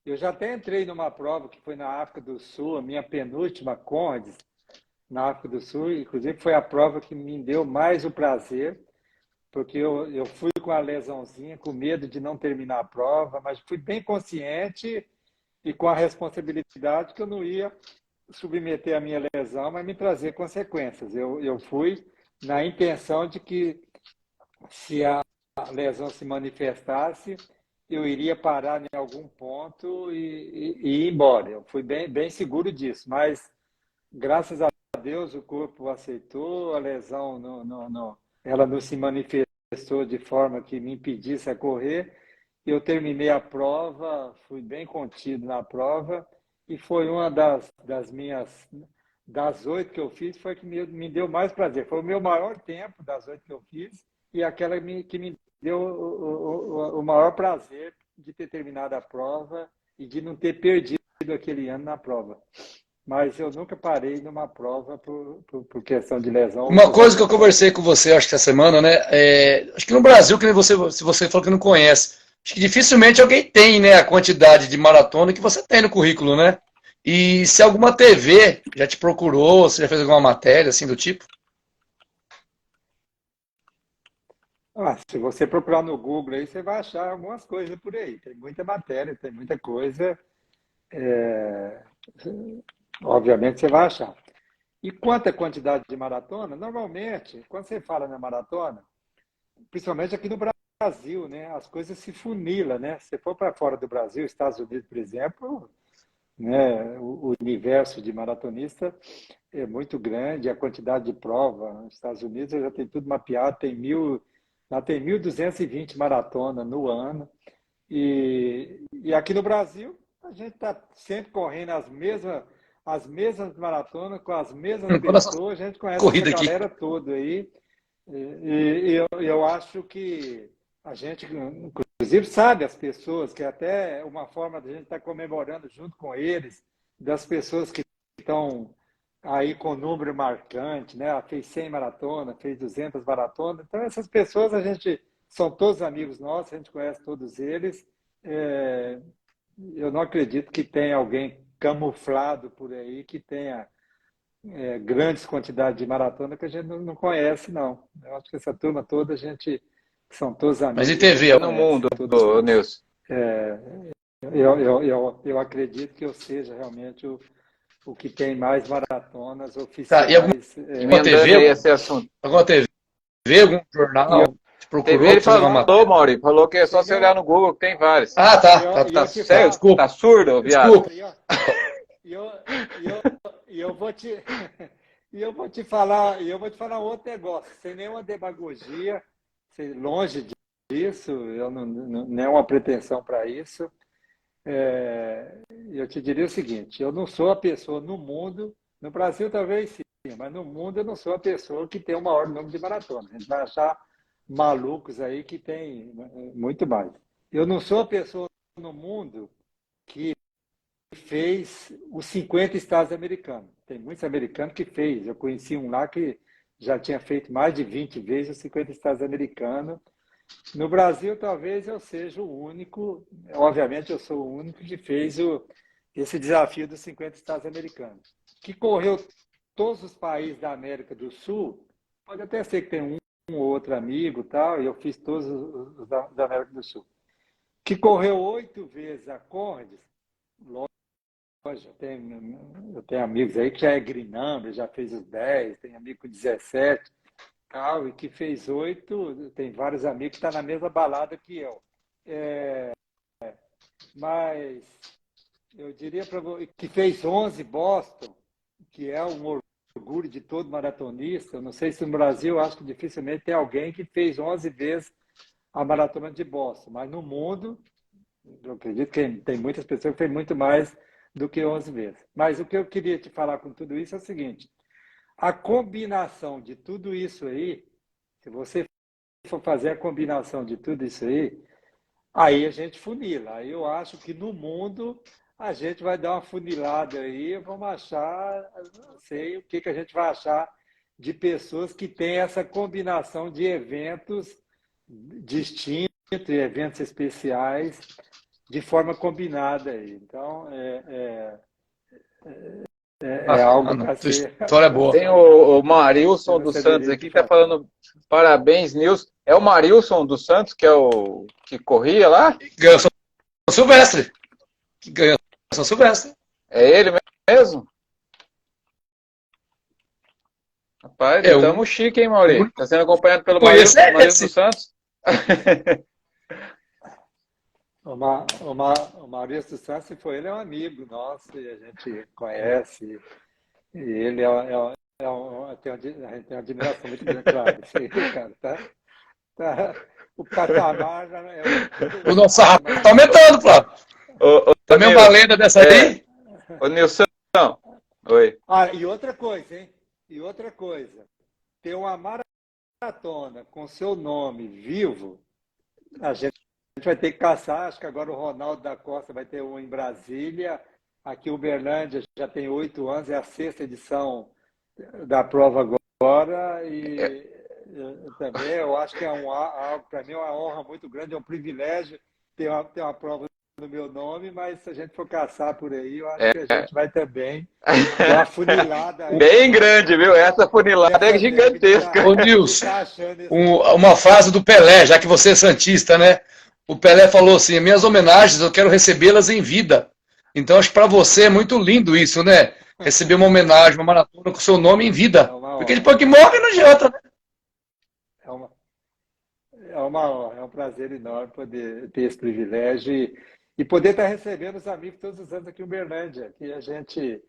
[SPEAKER 4] eu já até entrei numa prova que foi na África do Sul, a minha penúltima Conrads, na África do Sul, inclusive foi a prova que me deu mais o prazer, porque eu fui com a lesãozinha, com medo de não terminar a prova, mas fui bem consciente e com a responsabilidade que eu não ia submeter a minha lesão, mas me trazer consequências. Eu fui na intenção de que, se a lesão se manifestasse, eu iria parar em algum ponto e ir embora. Eu fui bem seguro disso, mas graças a Deus o corpo aceitou, a lesão ela não se manifestou de forma que me impedisse a correr. Eu terminei a prova, fui bem contido na prova e foi uma das 8 que eu fiz, foi que me deu mais prazer. Foi o meu maior tempo das 8 que eu fiz e aquela que me deu o maior prazer de ter terminado a prova e de não ter perdido aquele ano na prova. Mas eu nunca parei numa prova por questão de lesão.
[SPEAKER 2] Uma coisa que eu conversei com você, acho que essa semana, né? Acho que no Brasil, que se você falou que não conhece, acho que dificilmente alguém tem, né, a quantidade de maratona que você tem no currículo, né? E se alguma TV já te procurou, você já fez alguma matéria assim do tipo?
[SPEAKER 4] Se você procurar no Google aí, você vai achar algumas coisas por aí. Tem muita matéria, tem muita coisa. Obviamente você vai achar. E quanto à quantidade de maratona, normalmente, quando você fala na maratona, principalmente aqui no Brasil, né, as coisas se funilam, né? Se for para fora do Brasil, Estados Unidos, por exemplo, né, o universo de maratonista é muito grande, a quantidade de prova. Nos Estados Unidos já tem tudo mapeado, lá tem 1.220 maratonas no ano. E aqui no Brasil, a gente está sempre correndo as mesmas maratonas, com as mesmas pessoas, a gente conhece essa galera toda aí. E eu acho que a gente, inclusive, sabe as pessoas, que até uma forma de a gente estar comemorando junto com eles, das pessoas que estão aí com número marcante, né? Ela fez 100 maratonas, fez 200 maratonas. Então, essas pessoas, são todos amigos nossos, a gente conhece todos eles. Eu não acredito que tenha alguém camuflado por aí que tenha grandes quantidades de maratona que a gente não conhece, não. Eu acho que essa turma toda, são todos amigos.
[SPEAKER 2] Mas e TV?
[SPEAKER 1] No mundo, Nilson.
[SPEAKER 4] Eu acredito que eu seja realmente o o que tem mais maratonas
[SPEAKER 2] Tá, e alguma
[SPEAKER 4] oficiais.
[SPEAKER 1] Emendando aí
[SPEAKER 2] TV,
[SPEAKER 1] esse assunto.
[SPEAKER 2] alguma TV, algum jornal, te procurou
[SPEAKER 1] TV ele
[SPEAKER 2] pra fazer uma
[SPEAKER 1] falou,
[SPEAKER 2] matéria?
[SPEAKER 1] Mauri, falou que é só você olhar no Google que tem vários.
[SPEAKER 2] Ah, tá,
[SPEAKER 1] Tá
[SPEAKER 4] E eu te
[SPEAKER 1] certo?
[SPEAKER 4] falo,
[SPEAKER 2] desculpa,
[SPEAKER 1] Tá surdo, viado?
[SPEAKER 2] desculpa.
[SPEAKER 4] E eu, e eu, e eu vou te e eu vou te falar, outro negócio, sem nenhuma demagogia, longe disso, eu não é uma pretensão para isso. Eu te diria o seguinte, eu não sou a pessoa no mundo, no Brasil talvez sim, mas no mundo eu não sou a pessoa que tem o maior número de maratonas. A gente vai achar malucos aí que tem muito mais. Eu não sou a pessoa no mundo que fez os 50 estados americanos. Tem muitos americanos que fez. Eu conheci um lá que já tinha feito mais de 20 vezes os 50 estados americanos. No Brasil, talvez eu seja o único, obviamente eu sou o único que fez esse desafio dos 50 estados americanos. Que correu todos os países da América do Sul, pode até ser que tenha um ou outro amigo, tal, e eu fiz todos os da América do Sul. Que correu 8 vezes a Conrads, eu tenho amigos aí que já é green number, já fez os 10, tem amigo com 17, tal, e que fez 8, tem vários amigos que estão na mesma balada que eu. Mas eu diria para você que fez 11 Boston, que é um orgulho de todo maratonista. Eu não sei se no Brasil, acho que dificilmente tem alguém que fez 11 vezes a maratona de Boston, mas no mundo, eu acredito que tem muitas pessoas que fez muito mais do que 11 vezes. Mas o que eu queria te falar com tudo isso é o seguinte, a combinação de tudo isso aí, se você for fazer a combinação de tudo isso aí a gente funila. Aí eu acho que no mundo a gente vai dar uma funilada aí, vamos achar, não sei o que a gente vai achar de pessoas que têm essa combinação de eventos distintos e eventos especiais de forma combinada aí. Então, algo para ser...
[SPEAKER 2] História boa.
[SPEAKER 1] Tem o Marilson dos Santos aqui que tá falando parabéns, Nilson. É o Marilson dos Santos, que é o que corria lá?
[SPEAKER 2] Ganhou São Silvestre. Que ganhou São Silvestre.
[SPEAKER 1] É ele mesmo? Rapaz, estamos chique, hein, Mauri? Está sendo acompanhado pelo Marilson dos Santos.
[SPEAKER 4] O Maurício dos Santos, se for ele, é um amigo nosso e a gente conhece. E ele a gente tem uma admiração muito grande, claro. Isso aí, cara, o patamar já é...
[SPEAKER 2] O nosso sarrafo está aumentando, Flávio. Também uma lenda dessa aí?
[SPEAKER 1] Ô, Nilson. Oi.
[SPEAKER 4] E outra coisa, hein? E outra coisa. Ter uma maratona com seu nome vivo, a gente vai ter que caçar. Acho que agora o Ronaldo da Costa vai ter um em Brasília. Aqui o Uberlândia já tem 8 anos, é a 6ª edição da prova agora. E também eu acho que para mim é uma honra muito grande, é um privilégio ter uma prova no meu nome, mas se a gente for caçar por aí, eu acho que a gente vai também dar uma funilada. Aí,
[SPEAKER 1] bem grande, viu? Essa funilada é gigantesca.
[SPEAKER 2] Ô, Nilson, uma frase do Pelé, já que você é santista, né? O Pelé falou assim, minhas homenagens, eu quero recebê-las em vida. Então, acho que para você é muito lindo isso, né? Receber uma homenagem, uma maratona com seu nome em vida. Porque depois que morre, não adianta, né?
[SPEAKER 4] É uma honra, é um prazer enorme poder ter esse privilégio e poder estar recebendo os amigos todos os anos aqui em Uberlândia, que a gente,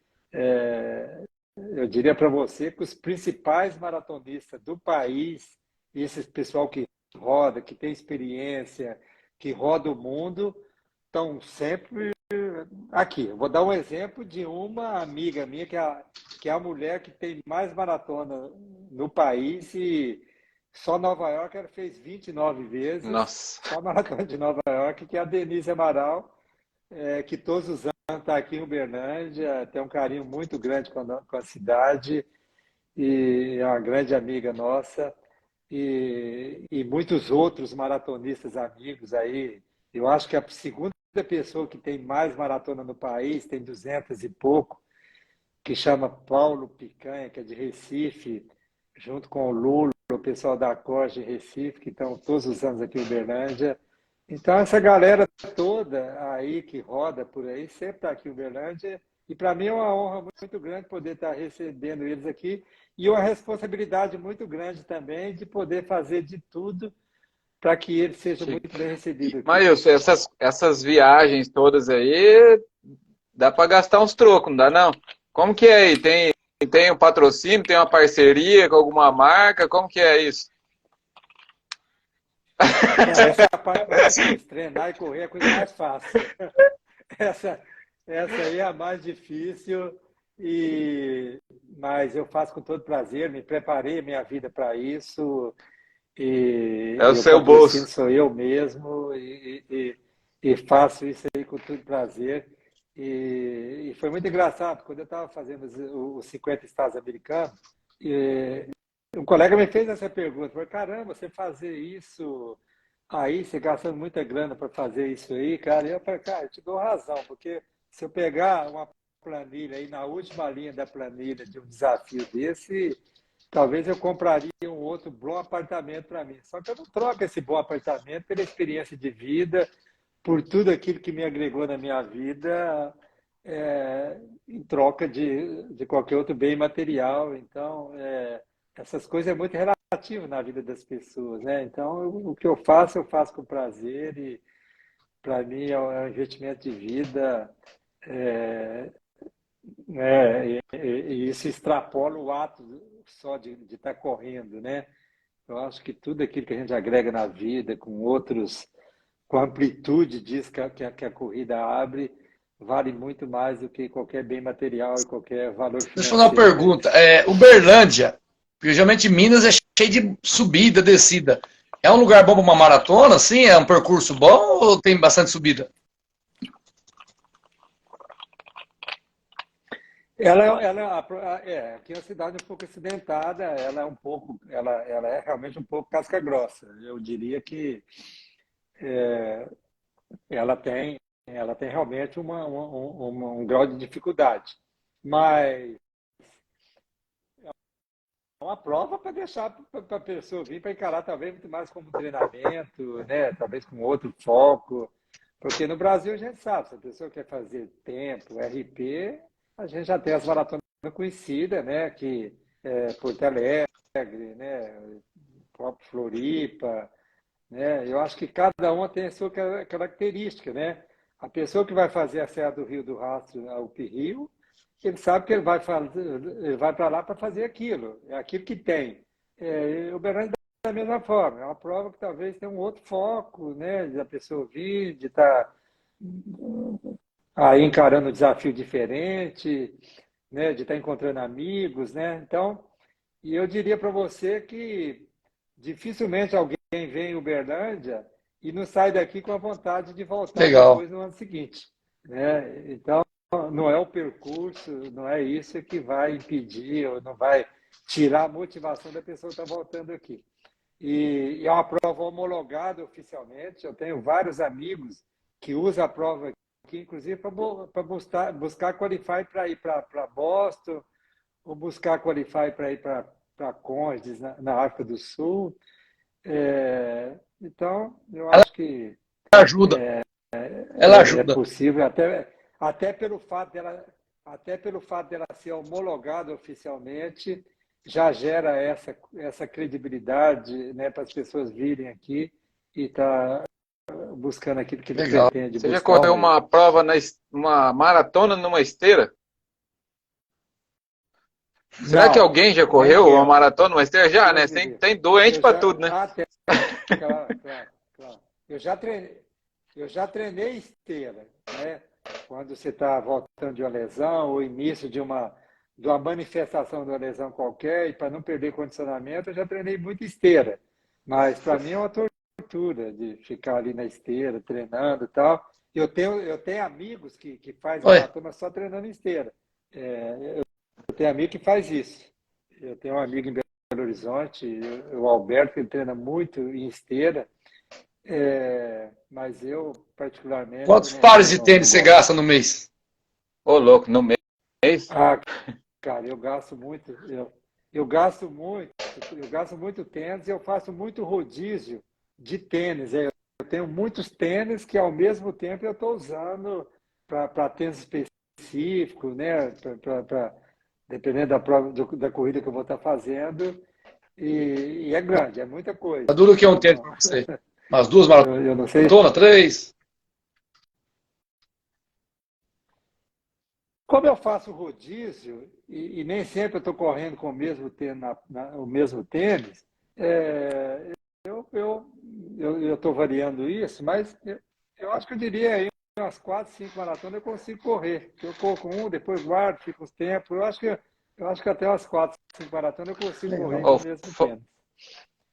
[SPEAKER 4] eu diria para você que os principais maratonistas do país, esse pessoal que roda, que tem experiência, que roda o mundo, estão sempre aqui. Eu vou dar um exemplo de uma amiga minha, que é a mulher que tem mais maratona no país e só Nova York ela fez 29 vezes.
[SPEAKER 1] Nossa.
[SPEAKER 4] Só a maratona de Nova York, que é a Denise Amaral, que todos os anos está aqui em Uberlândia, tem um carinho muito grande com a cidade e é uma grande amiga nossa. E muitos outros maratonistas amigos aí. Eu acho que a segunda pessoa que tem mais maratona no país, tem 200 e pouco, que chama Paulo Picanha, que é de Recife, junto com o Lula, o pessoal da Corte de Recife, que estão todos os anos aqui em Uberlândia. Então, essa galera toda aí que roda por aí, sempre está aqui em Uberlândia, E para mim é uma honra muito grande poder estar recebendo eles aqui e uma responsabilidade muito grande também de poder fazer de tudo para que eles sejam
[SPEAKER 1] Sim.
[SPEAKER 4] muito bem recebidos aqui.
[SPEAKER 1] Maílson, essas viagens todas aí, dá para gastar uns trocos, não dá não? Como que é aí? Tem um patrocínio, tem uma parceria com alguma marca? Como que é isso?
[SPEAKER 4] Essa é a parte mais difícil. Treinar e correr é a coisa mais fácil. Essa aí é a mais difícil, mas eu faço com todo prazer, me preparei minha vida para isso.
[SPEAKER 1] É o
[SPEAKER 4] Eu
[SPEAKER 1] seu bolso.
[SPEAKER 4] sou eu mesmo e faço isso aí com todo prazer. E foi muito engraçado, quando eu estava fazendo os 50 estados americanos, um colega me fez essa pergunta, falou, caramba, você fazer isso aí, você gastando muita grana para fazer isso aí, cara, e eu falei, cara, eu te dou razão, porque se eu pegar uma planilha aí, na última linha da planilha de um desafio desse, talvez eu compraria um outro bom apartamento para mim. Só que eu não troco esse bom apartamento pela experiência de vida, por tudo aquilo que me agregou na minha vida, em troca de qualquer outro bem material. Então, essas coisas é muito relativo na vida das pessoas, né? Então, o que eu faço com prazer e, para mim, é um investimento de vida. E isso extrapola o ato só de estar correndo, né? Eu acho que tudo aquilo que a gente agrega na vida, com a amplitude disso que a corrida abre, vale muito mais do que qualquer bem material e qualquer valor
[SPEAKER 2] Deixa eu fazer uma
[SPEAKER 4] financeiro, né?
[SPEAKER 2] pergunta. Uberlândia, porque geralmente Minas é cheio de subida, descida. É um lugar bom para uma maratona, assim? É um percurso bom ou tem bastante subida?
[SPEAKER 4] Aqui é uma cidade um pouco acidentada, ela é realmente um pouco casca grossa. Eu diria que ela tem realmente um grau de dificuldade, mas é uma prova para deixar para a pessoa vir para encarar talvez muito mais como treinamento, né? Talvez com outro foco, porque no Brasil a gente sabe, se a pessoa quer fazer tempo, RP, a gente já tem as maratonas conhecidas, né? Que Porto Alegre, né? Próprio Floripa, né? Eu acho que cada uma tem a sua característica, né? A pessoa que vai fazer a Serra do Rio do Rastro ao Rio, ele sabe que ele vai para lá para fazer aquilo, é aquilo que tem. O Uberlândia da mesma forma, é uma prova que talvez tenha um outro foco, né? De a pessoa vir, de estar aí encarando um desafio diferente, né? De estar encontrando amigos, né? Então, e eu diria para você que dificilmente alguém vem em Uberlândia e não sai daqui com a vontade de voltar
[SPEAKER 2] Legal.
[SPEAKER 4] depois no ano seguinte, né? Então, não é o percurso, não é isso que vai impedir ou não vai tirar a motivação da pessoa que está voltando aqui. E é uma prova homologada oficialmente. Eu tenho vários amigos que usam a prova aqui, inclusive para buscar Qualify para ir para Boston, ou buscar Qualify para ir para Condes, na África do Sul. Então, eu acho que
[SPEAKER 2] Ela ajuda. Ela ajuda.
[SPEAKER 4] é possível, até pelo fato dela ser homologada oficialmente, já gera essa credibilidade, né, para as pessoas virem aqui e estar buscando aquilo que ele
[SPEAKER 2] Legal.
[SPEAKER 4] pretende
[SPEAKER 1] Você
[SPEAKER 4] buscar.
[SPEAKER 1] já correu uma prova, uma maratona numa esteira? Será que alguém já correu uma maratona numa esteira? Já, né? Tem doente para tudo, né?
[SPEAKER 4] Claro. Eu já treinei esteira, né? Quando você está voltando de uma lesão ou início de uma manifestação de uma lesão qualquer, e para não perder condicionamento, eu já treinei muito esteira. Mas para mim é uma tortura de ficar ali na esteira, treinando e tal. Eu tenho amigos que fazem maratona só treinando em esteira. Eu tenho amigo que faz isso. Eu tenho um amigo em Belo Horizonte, o Alberto, que ele treina muito em esteira. Mas eu, particularmente...
[SPEAKER 2] Quantos pares de tênis você gasta no mês?
[SPEAKER 1] Ô, louco, no mês?
[SPEAKER 4] Cara, eu gasto muito. Eu gasto muito tênis e eu faço muito rodízio de tênis. Eu tenho muitos tênis que, ao mesmo tempo, eu estou usando para tênis específico específico, né? Dependendo da prova, da corrida que eu vou estar fazendo. E é grande, é muita coisa.
[SPEAKER 2] Tá duro que é um tênis para você? Umas 2
[SPEAKER 4] Eu não sei.
[SPEAKER 2] maratonas, 3?
[SPEAKER 4] Como eu faço rodízio, e nem sempre eu estou correndo com o mesmo tênis, o mesmo tênis, eu estou variando isso, mas eu acho que eu diria aí umas 4, 5 maratonas eu consigo correr. Eu corro com um, depois guardo, fico uns tempos. Eu acho que até umas 4, 5 maratonas eu consigo correr com o mesmo tênis.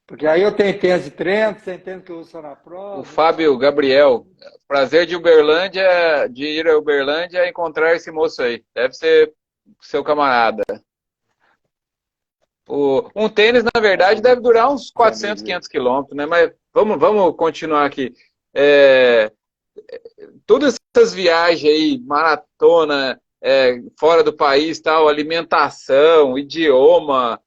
[SPEAKER 4] Porque aí eu tenho tênis de treino, tem tênis que eu uso só na prova.
[SPEAKER 1] O Fábio Gabriel, prazer de Uberlândia, de ir a Uberlândia encontrar esse moço aí. Deve ser seu camarada. Um tênis, na verdade, deve durar uns 400, 500 quilômetros, né? Mas vamos continuar aqui. Todas essas viagens aí, maratona, fora do país, tal, alimentação, idioma,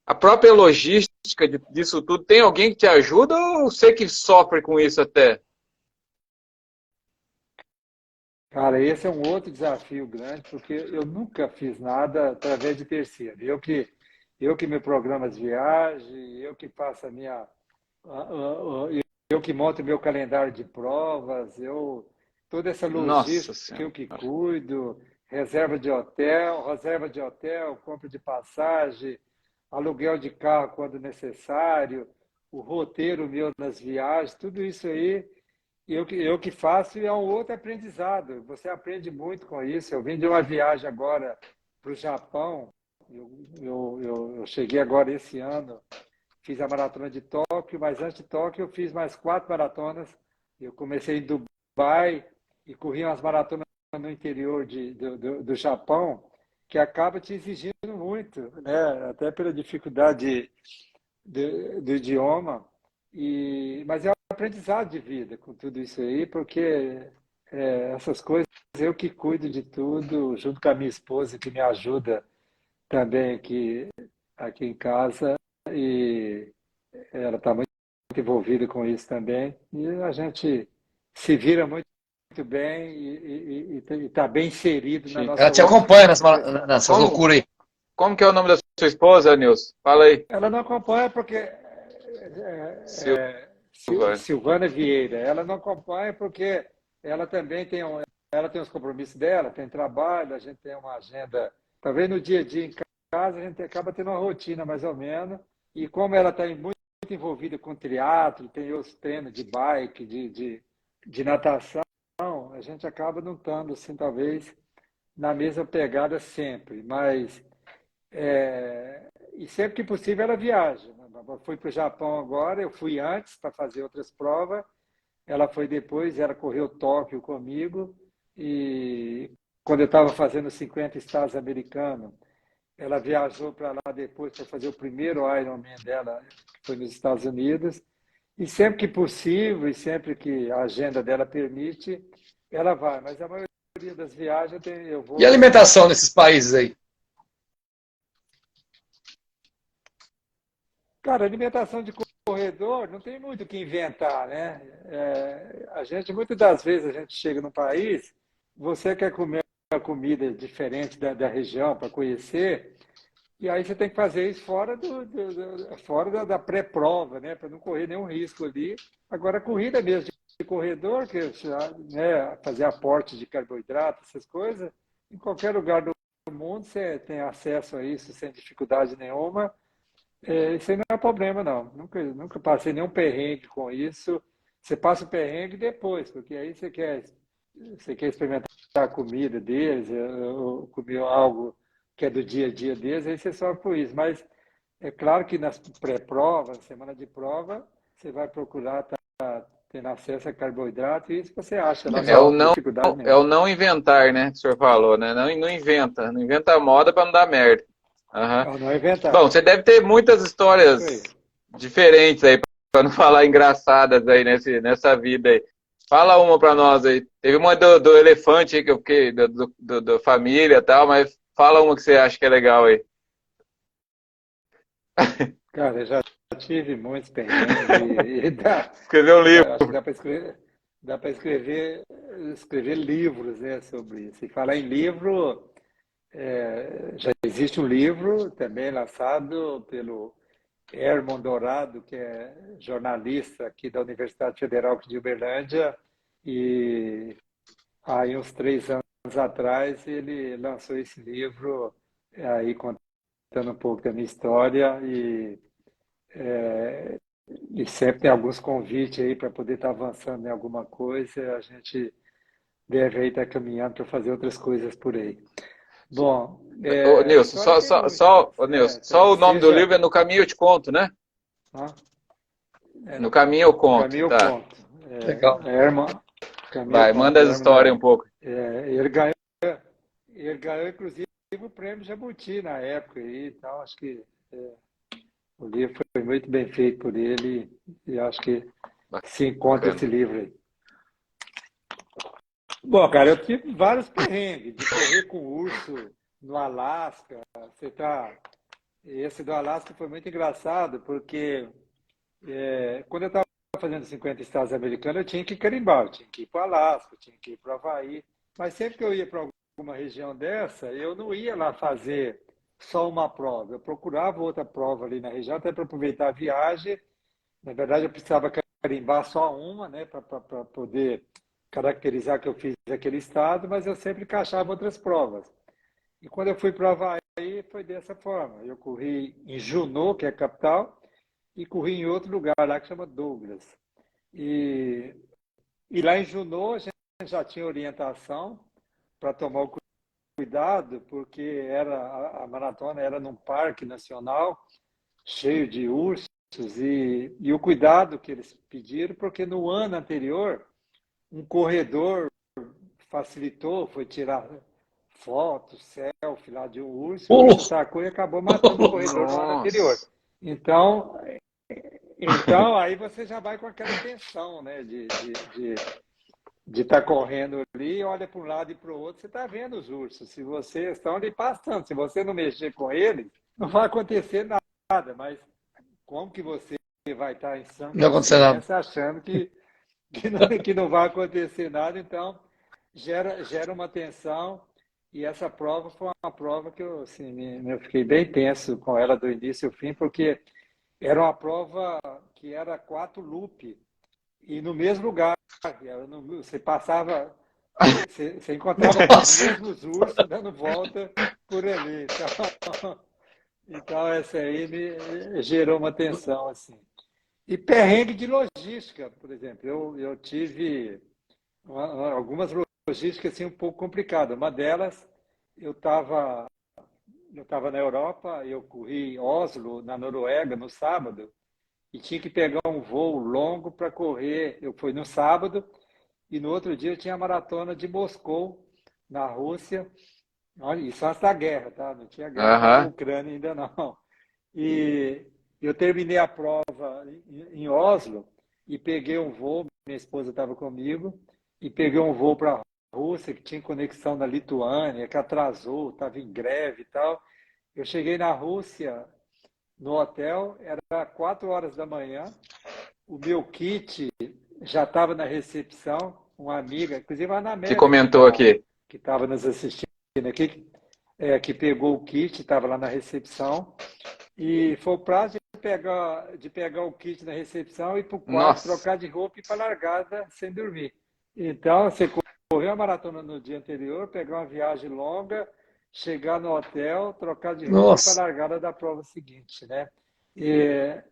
[SPEAKER 1] a própria logística disso tudo, tem alguém que te ajuda ou você que sofre com isso até?
[SPEAKER 4] Cara, esse é um outro desafio grande, porque eu nunca fiz nada através de terceiro. Eu que me programo as viagens, eu que faço eu que monto meu calendário de provas, toda essa logística eu que cuido, reserva de hotel, compra de passagem, aluguel de carro quando necessário, o roteiro meu nas viagens, tudo isso aí eu que faço e é um outro aprendizado. Você aprende muito com isso. Eu vim de uma viagem agora para o Japão. Eu cheguei agora esse ano, fiz a maratona de Tóquio, mas antes de Tóquio eu fiz mais 4 maratonas. Eu comecei em Dubai e corri umas maratonas no interior do Japão, que acaba te exigindo muito, né? Até pela dificuldade do idioma. Mas é um aprendizado de vida com tudo isso aí, porque essas coisas eu que cuido de tudo, junto com a minha esposa, que me ajuda também aqui em casa, e ela está muito envolvida com isso também, e a gente se vira muito bem e está bem inserido na nossa
[SPEAKER 2] Ela te acompanha nessas loucuras aí.
[SPEAKER 1] Como que é o nome da sua esposa, Nilson? Fala aí.
[SPEAKER 4] Ela não acompanha porque Silvana Vieira. Ela não acompanha porque ela também ela tem os compromissos dela, tem trabalho, a gente tem uma agenda. Talvez no dia a dia em casa a gente acaba tendo uma rotina mais ou menos. E como ela está muito envolvida com triatlo, tem os treinos de bike, de natação, a gente acaba não estando assim, talvez, na mesma pegada sempre. Mas e sempre que possível ela viaja. Fui para o Japão agora, eu fui antes para fazer outras provas, ela foi depois, ela correu Tóquio comigo, e quando eu estava fazendo 50 estados americanos, ela viajou para lá depois para fazer o primeiro Ironman dela, que foi nos Estados Unidos, e sempre que possível, e sempre que a agenda dela permite, ela vai, mas a maioria das viagens eu vou...
[SPEAKER 2] E a alimentação nesses países aí?
[SPEAKER 4] Cara, alimentação de corredor não tem muito o que inventar, né? Muitas das vezes, a gente chega num país, você quer comer uma comida diferente da região para conhecer, e aí você tem que fazer isso fora da pré-prova, né? Para não correr nenhum risco ali. Agora, a corrida mesmo de corredor, que né, fazer aporte de carboidrato, essas coisas, em qualquer lugar do mundo você tem acesso a isso sem dificuldade nenhuma. Isso aí não é problema, não. Nunca passei nenhum perrengue com isso. Você passa o perrengue depois, porque aí você quer experimentar a comida deles, ou comer algo que é do dia a dia deles, aí você sofre por isso. Mas é claro que nas pré-provas, semana de prova, você vai procurar estar tendo acesso a carboidrato, e isso você acha lá sem dificuldade nenhuma.
[SPEAKER 1] É o não inventar, né? Que o senhor falou, né? Não inventa. Não inventa a moda para não dar merda. Uhum.
[SPEAKER 4] Não inventar.
[SPEAKER 1] Bom, você deve ter muitas histórias diferentes aí, para não falar engraçadas aí nessa vida aí. Fala uma para nós aí. Teve uma do elefante aí que eu fiquei, da família e tal, mas fala uma que você acha que é legal aí.
[SPEAKER 4] Cara, eu já tive muitos perrengues.
[SPEAKER 1] Escreveu um livro.
[SPEAKER 4] Acho que dá para escrever. dá para escrever livros, né, sobre isso. E falar em livro, já existe um livro também lançado pelo Herman Dourado, que é jornalista aqui da Universidade Federal de Uberlândia, e aí uns 3 anos atrás ele lançou esse livro aí contando um pouco da minha história e sempre tem alguns convites aí para poder estar avançando em alguma coisa. A gente deve aí estar caminhando para fazer outras coisas por aí. Bom,
[SPEAKER 1] Ô,
[SPEAKER 4] a
[SPEAKER 1] Nilson,
[SPEAKER 4] história tem muitas,
[SPEAKER 1] ô,
[SPEAKER 4] né?
[SPEAKER 1] Nilson, só o nome do
[SPEAKER 4] Seja,
[SPEAKER 1] livro é No Caminho Eu Te Conto, né?
[SPEAKER 4] ah,
[SPEAKER 1] No Caminho Eu
[SPEAKER 4] no
[SPEAKER 1] Conto,
[SPEAKER 4] caminho eu
[SPEAKER 1] tá.
[SPEAKER 4] conto.
[SPEAKER 2] Legal.
[SPEAKER 4] Herman, caminho eu
[SPEAKER 1] Vai,
[SPEAKER 4] conto.
[SPEAKER 1] manda as
[SPEAKER 4] Herman
[SPEAKER 1] histórias um
[SPEAKER 4] Dourado.
[SPEAKER 1] pouco.
[SPEAKER 4] Ele ganhou, inclusive, o prêmio Jabuti na época aí, então acho que o livro foi muito bem feito por ele e acho que se encontra
[SPEAKER 1] Bacana.
[SPEAKER 4] esse livro aí. Bom, cara, eu tive vários perrengues de correr com urso no Alasca. Esse do Alasca foi muito engraçado porque quando eu estava fazendo 50 estados americanos, eu tinha que carimbar, eu tinha que ir para o Alasca, eu tinha que ir para o Havaí. Mas sempre que eu ia para alguma região dessa, eu não ia lá fazer só uma prova. Eu procurava outra prova ali na região, até para aproveitar a viagem. Na verdade, eu precisava carimbar só uma, né, para poder caracterizar que eu fiz aquele estado, mas eu sempre encaixava outras provas. E quando eu fui para o Havaí, foi dessa forma. Eu corri em Juneau, que é a capital, e corri em outro lugar lá que chama Douglas. E, e lá em Juneau, a gente já tinha orientação para tomar o cuidado, porque a maratona era num parque nacional, cheio de ursos, e o cuidado que eles pediram, porque no ano anterior, um corredor facilitou, foi tirar foto, selfie lá de um urso, e o
[SPEAKER 2] Ô,
[SPEAKER 4] urso
[SPEAKER 2] louco.
[SPEAKER 4] atacou e acabou matando o corredor no ano anterior.
[SPEAKER 1] Nossa.
[SPEAKER 4] Então, aí você já vai com aquela intenção, né, de estar correndo ali, olha para um lado e para o outro, você está vendo os ursos. Se vocês estão ali passando, se você não mexer com eles, não vai acontecer nada. Mas como que você vai estar em sã
[SPEAKER 2] Não aconteceu nada.
[SPEAKER 4] consciência achando que não vai acontecer nada? Então, gera uma tensão. E essa prova foi uma prova que eu, assim, eu fiquei bem tenso com ela do início ao fim, porque era uma prova que era 4 loop e no mesmo lugar. Você passava, você encontrava com os
[SPEAKER 2] Nossa.
[SPEAKER 4] mesmos ursos dando volta por ali. Então essa aí me gerou uma tensão assim. E perrengue de logística, por exemplo. Eu tive algumas logísticas assim, um pouco complicadas. Uma delas, eu estava na Europa, eu corri Oslo, na Noruega, no sábado, e tinha que pegar um voo longo para correr. Eu fui no sábado e no outro dia eu tinha a maratona de Moscou, na Rússia. Olha, isso antes da guerra, tá? Não tinha guerra com a
[SPEAKER 1] Aham.
[SPEAKER 4] Ucrânia ainda não. E eu terminei a prova em Oslo e peguei um voo, minha esposa estava comigo, e peguei um voo para a Rússia, que tinha conexão na Lituânia, que atrasou, estava em greve e tal. Eu cheguei na Rússia, no hotel, era 4 horas da manhã, o meu kit já estava na recepção, uma amiga, inclusive a Ana
[SPEAKER 1] Que
[SPEAKER 4] Amélia,
[SPEAKER 1] comentou aqui.
[SPEAKER 4] que estava nos assistindo aqui, que pegou o kit, estava lá na recepção, e foi o prazo de pegar o kit na recepção, ir para o quarto,
[SPEAKER 1] Nossa.
[SPEAKER 4] trocar de roupa e ir para a largada sem dormir. Então, você correu a maratona no dia anterior, pegar uma viagem longa, chegar no hotel, trocar de roupa e ir para a
[SPEAKER 2] Nossa.
[SPEAKER 4] largada da prova seguinte, né? E,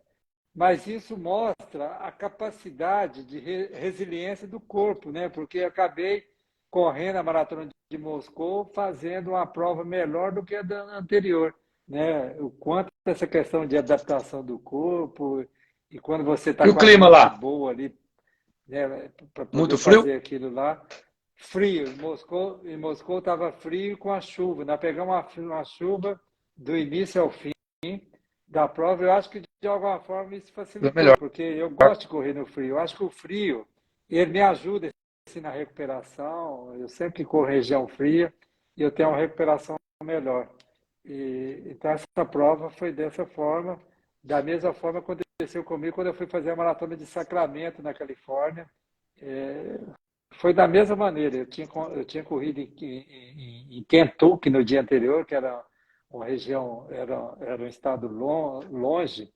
[SPEAKER 4] mas isso mostra a capacidade de resiliência do corpo, né? Porque eu acabei correndo a maratona de Moscou fazendo uma prova melhor do que a da anterior, né? O quanto essa questão de adaptação do corpo e quando você
[SPEAKER 2] E
[SPEAKER 4] está
[SPEAKER 2] o
[SPEAKER 4] com a
[SPEAKER 2] clima
[SPEAKER 4] mente
[SPEAKER 2] lá?
[SPEAKER 4] boa ali, né, para
[SPEAKER 2] Muito
[SPEAKER 4] poder
[SPEAKER 2] frio?
[SPEAKER 4] fazer aquilo lá. Frio, em Moscou estava frio com a chuva. Nós pegamos uma chuva do início ao fim da prova. Eu acho que de alguma forma isso
[SPEAKER 2] É
[SPEAKER 4] facilitou,
[SPEAKER 2] melhor.
[SPEAKER 4] porque eu gosto de correr no frio. Eu acho que o frio ele me ajuda assim, na recuperação. Eu sempre corro região fria e eu tenho uma recuperação melhor. Então essa prova foi dessa forma. Da mesma forma aconteceu comigo quando eu fui fazer a maratona de Sacramento na Califórnia. Foi da mesma maneira. Eu tinha corrido em Kentucky no dia anterior, que era uma região, era um estado longe,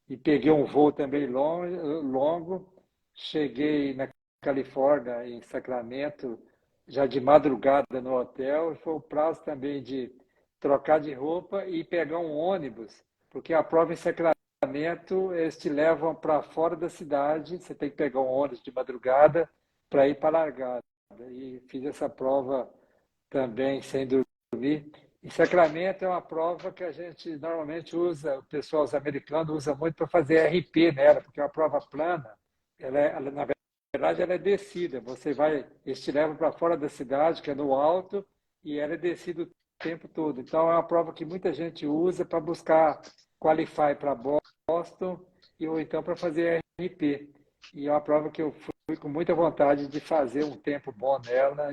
[SPEAKER 4] e peguei um voo também longo. Cheguei na Califórnia, em Sacramento, já de madrugada no hotel. Foi o prazo também de trocar de roupa e pegar um ônibus, porque a prova em Sacramento, eles te levam para fora da cidade, você tem que pegar um ônibus de madrugada para ir para a largada. E fiz essa prova também sem dormir. Em Sacramento é uma prova que a gente normalmente usa, o pessoal os americanos usa muito para fazer RP nela, porque é uma prova plana. Na verdade, ela é descida. Você vai, eles te levam para fora da cidade, que é no alto, e ela é descida o tempo todo. Então, é uma prova que muita gente usa para buscar qualify para Boston ou então para fazer RP. E é uma prova que eu fui com muita vontade de fazer um tempo bom nela,